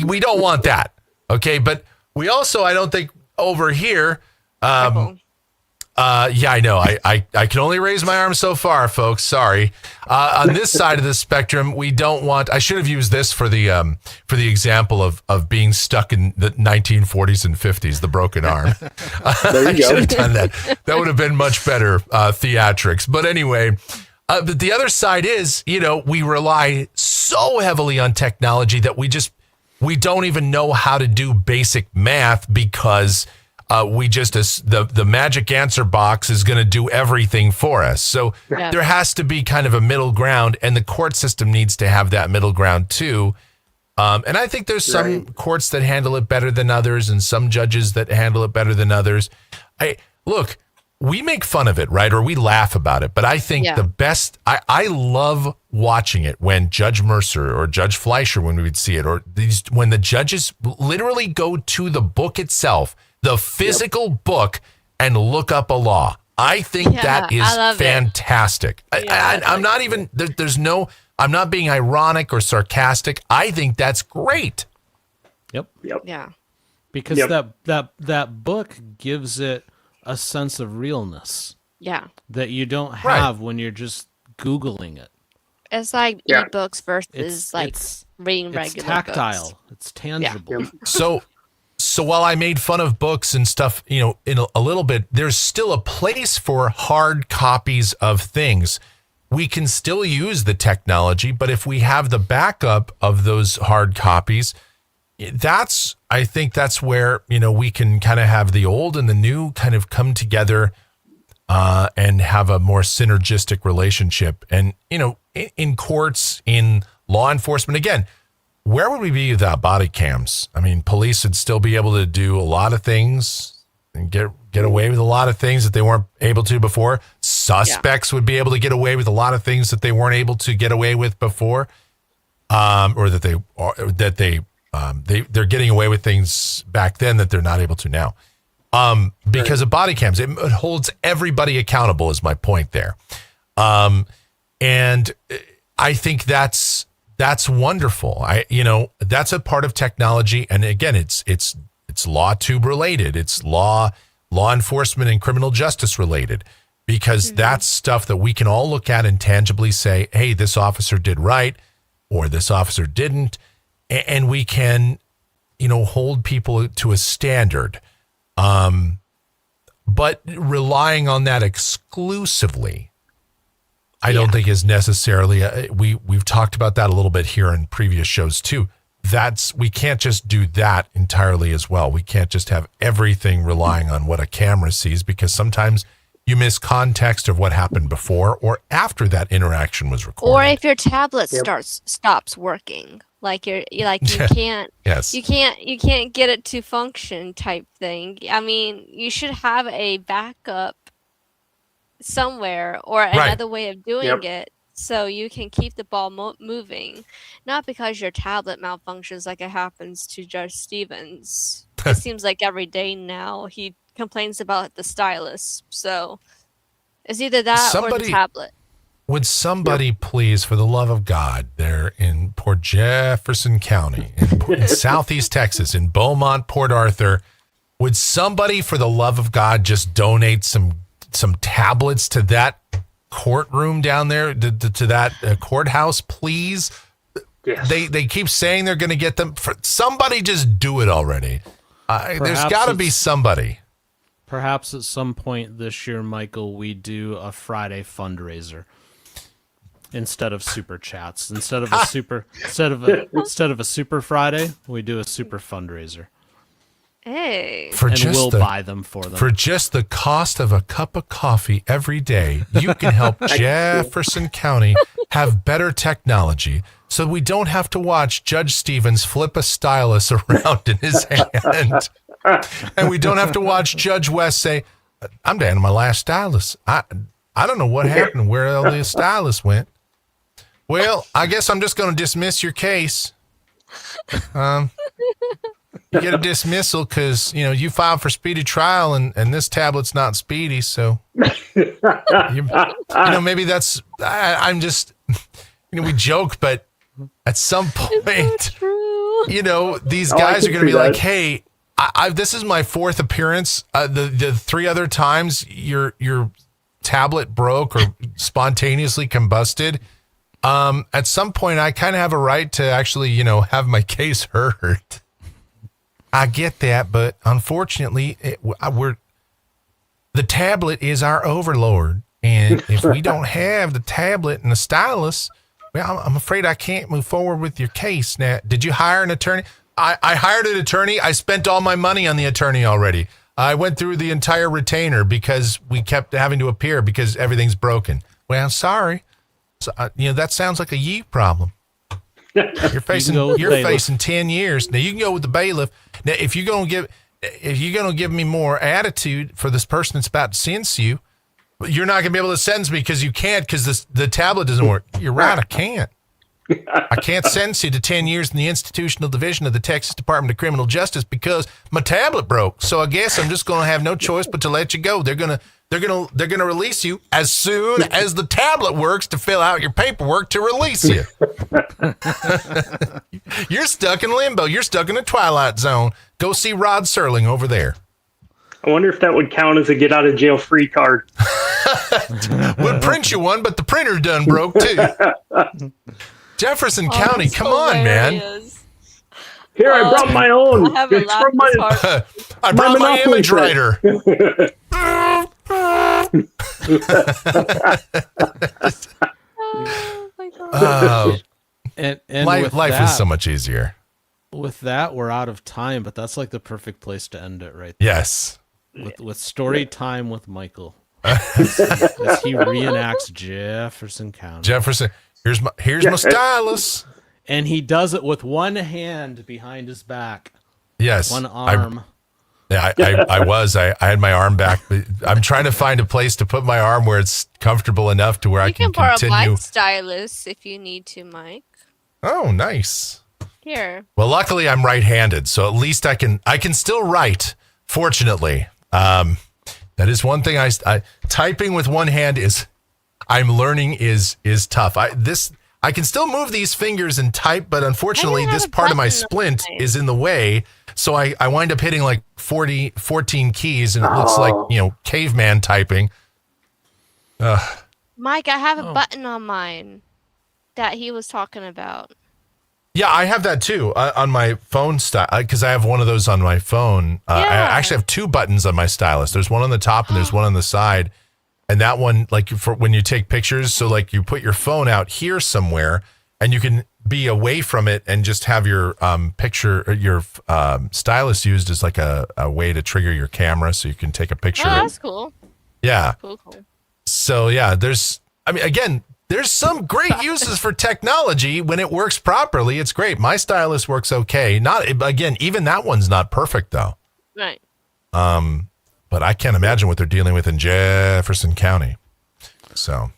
We don't want that. Okay. But we also, I don't think over here, I know. I can only raise my arm so far, folks. Sorry. On this side of the spectrum, we don't want. I should have used this for the example of being stuck in the 1940s and 50s, the broken arm. There you go. I should have done that. That would have been much better theatrics. But anyway, but the other side is, we rely so heavily on technology that we don't even know how to do basic math because. The magic answer box is going to do everything for us. So there has to be kind of a middle ground, and the court system needs to have that middle ground too. And I think there's some courts that handle it better than others and some judges that handle it better than others. Look, we make fun of it, right? Or we laugh about it. But I think the best, I love watching it when Judge Mercer or Judge Fleischer, when we would see it, or when the judges literally go to the book itself, the physical book, and look up a law. I think that is fantastic. I'm not even, I'm not being ironic or sarcastic. I think that's great. Yep. Yeah. Because that book gives it a sense of realness. Yeah. That you don't have when you're just Googling it. It's like ebooks versus reading regular It's tactile. books. It's tangible. Yeah. So while I made fun of books and stuff, in a little bit, there's still a place for hard copies of things. We can still use the technology, but if we have the backup of those hard copies, I think that's where, we can kind of have the old and the new kind of come together and have a more synergistic relationship. And, in courts, in law enforcement, again, where would we be without body cams? I mean, police would still be able to do a lot of things and get away with a lot of things that they weren't able to before. Suspects would be able to get away with a lot of things that they weren't able to get away with before, or they're getting away with things back then that they're not able to now, because of body cams. It holds everybody accountable. Is my point there, and I think that's wonderful. That's a part of technology. And again, it's law tube related. It's law enforcement and criminal justice related, because that's stuff that we can all look at and tangibly say, hey, this officer did right or this officer didn't. And we can, hold people to a standard. But relying on that exclusively, I don't think is necessarily, we've talked about that a little bit here in previous shows too. We can't just do that entirely as well. We can't just have everything relying on what a camera sees, because sometimes you miss context of what happened before or after that interaction was recorded. Or if your tablet stops working, you can't you can't get it to function type thing. I mean, you should have a backup somewhere or another way of doing it, so you can keep the ball moving, not because your tablet malfunctions like it happens to Judge Stevens. It seems like every day now he complains about the stylus. So it's either that or the tablet. Would somebody please, for the love of God, there in Port Jefferson County, in Southeast Texas, in Beaumont, Port Arthur, would somebody, for the love of God, just donate some tablets to that courtroom down there, to that courthouse, please? Yes. They keep saying they're going to get them. Somebody just do it already. There's got to be somebody. Perhaps at some point this year, Michael, we do a Friday fundraiser instead of super chats. Instead of a super Friday, we do a super fundraiser. Hey. And we'll buy them for them. For just the cost of a cup of coffee every day, you can help Jefferson County have better technology so we don't have to watch Judge Stevens flip a stylus around in his hand. And we don't have to watch Judge West say, I'm down to my last stylus. I don't know what happened, where all the stylus went. Well, I guess I'm just going to dismiss your case. You get a dismissal because, you filed for speedy trial and this tablet's not speedy. So, maybe that's, I'm just, we joke, but at some point, these guys are going to be like, hey, this is my fourth appearance. The three other times your tablet broke or spontaneously combusted. At some point, I kind of have a right to actually, have my case heard. I get that, but unfortunately, the tablet is our overlord, and if we don't have the tablet and the stylus, well, I'm afraid I can't move forward with your case. Now, did you hire an attorney? I hired an attorney. I spent all my money on the attorney already. I went through the entire retainer because we kept having to appear because everything's broken. Well, sorry. So, that sounds like a you problem. You're facing 10 years. Now you can go with the bailiff. Now, if you're gonna give me more attitude for this person that's about to sentence you, you're not gonna be able to sentence me because you can't because the tablet doesn't work. You're right, I can't. I can't sentence you to 10 years in the institutional division of the Texas Department of Criminal Justice because my tablet broke. So I guess I'm just going to have no choice but to let you go. They're going to release you as soon as the tablet works to fill out your paperwork to release you. You're stuck in limbo. You're stuck in a twilight zone. Go see Rod Serling over there. I wonder if that would count as a get out of jail free card. Would print you one, but the printer done broke too. Jefferson County, come on, man. Here, I brought my own. I brought my image writer. Oh my God. And life is so much easier. With that, we're out of time, but that's like the perfect place to end it right there. Yes. With story time with Michael. As he reenacts Jefferson County. Jefferson, here's my stylus. And he does it with one hand behind his back. Yes. One arm. I had my arm back. I'm trying to find a place to put my arm where it's comfortable enough to where I can borrow continue. my stylus if you need to, Mike. Oh, nice. Here. Well, luckily I'm right-handed, so at least I can still write. Fortunately, that is one thing. I typing with one hand I'm learning is tough. I can still move these fingers and type, but unfortunately this part of my splint is in the way. So I wind up hitting like 14 keys and it looks like, caveman typing. Mike, I have a button on mine that he was talking about. Yeah, I have that too on my phone because I have one of those on my phone. I actually have two buttons on my stylus. There's one on the top and there's one on the side. And that one, like for when you take pictures, so like you put your phone out here somewhere and you can be away from it and just have your picture or your stylus used as like a way to trigger your camera so you can take a picture. Oh, that's cool. Yeah. Cool. So yeah, there's some great uses for technology when it works properly. It's great. My stylus works okay. Even that one's not perfect though. Right. But I can't imagine what they're dealing with in Jefferson County. So.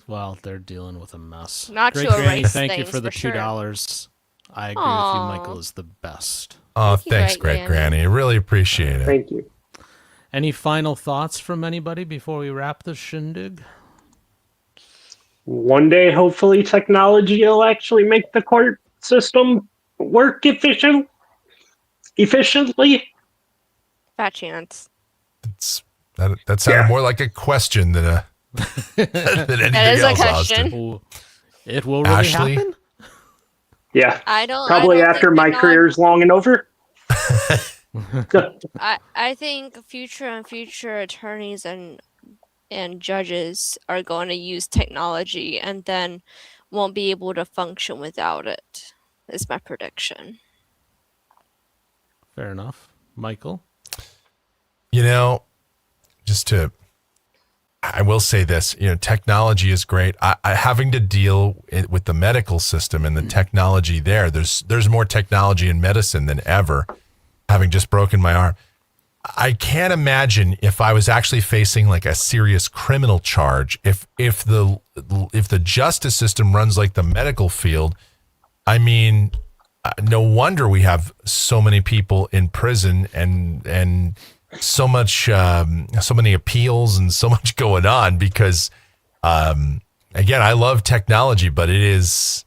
Well, they're dealing with a mess. Not Great to Granny, erase thank you things, for the for $2. I agree with you. Michael is the best. Oh, Thank you, thanks, Great Great Granny. Really appreciate it. Thank you. Any final thoughts from anybody before we wrap this shindig? One day, hopefully, technology will actually make the court system work efficiently. Fat chance. That sounded more like a question than anything That is else, a question. Austin. It will really Ashley? happen? Yeah. I don't Probably think after my technology- career's long and over. I think future attorneys and judges are going to use technology and then won't be able to function without it. Is my prediction. Fair enough. Michael? You know, I will say this, technology is great. I having to deal with the medical system and the technology there's more technology in medicine than ever, having just broken my arm. I can't imagine if I was actually facing like a serious criminal charge, if the justice system runs like the medical field. I mean, no wonder we have so many people in prison and so many appeals and so much going on because, again, I love technology, but it is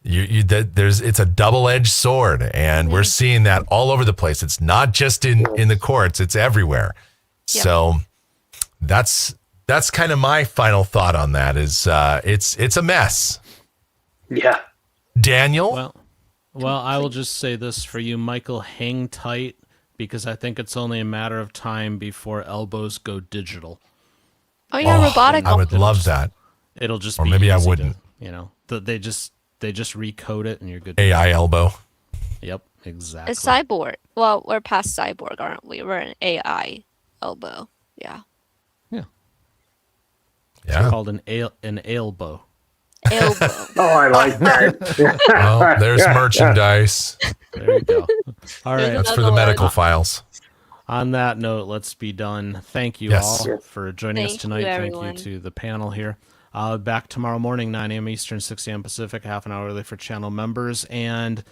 it's a double-edged sword, and we're seeing that all over the place. It's not just in the courts; it's everywhere. Yep. So that's kind of my final thought on that. Is it's a mess. Yeah, Daniel. Well, I will just say this for you, Michael. Hang tight, because I think it's only a matter of time before elbows go digital. Oh, yeah, robotic. I would love that. It'll just or be maybe I easy wouldn't. They just recode it and you're good. AI elbow. Yep, exactly. A cyborg. Well, we're past cyborg, aren't we? We're an AI elbow. Yeah. It's called an elbow. Elbow. Oh, I like that. Well, there's merchandise. There you go. All right. That's for the medical files. On that note, let's be done. Thank you all for joining us tonight. Thank you to the panel here. Back tomorrow morning, 9 a.m. Eastern, 6 a.m. Pacific, half an hour early for channel members. And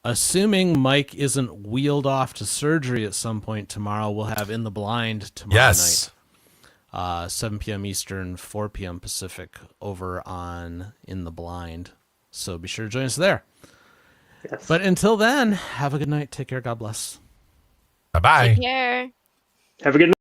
assuming Mike isn't wheeled off to surgery at some point tomorrow, we'll have In the Blind tomorrow night. 7 p.m. Eastern, 4 p.m. Pacific over on In the Blind. So be sure to join us there. Yes. But until then, have a good night. Take care. God bless. Bye-bye. Take care. Have a good night.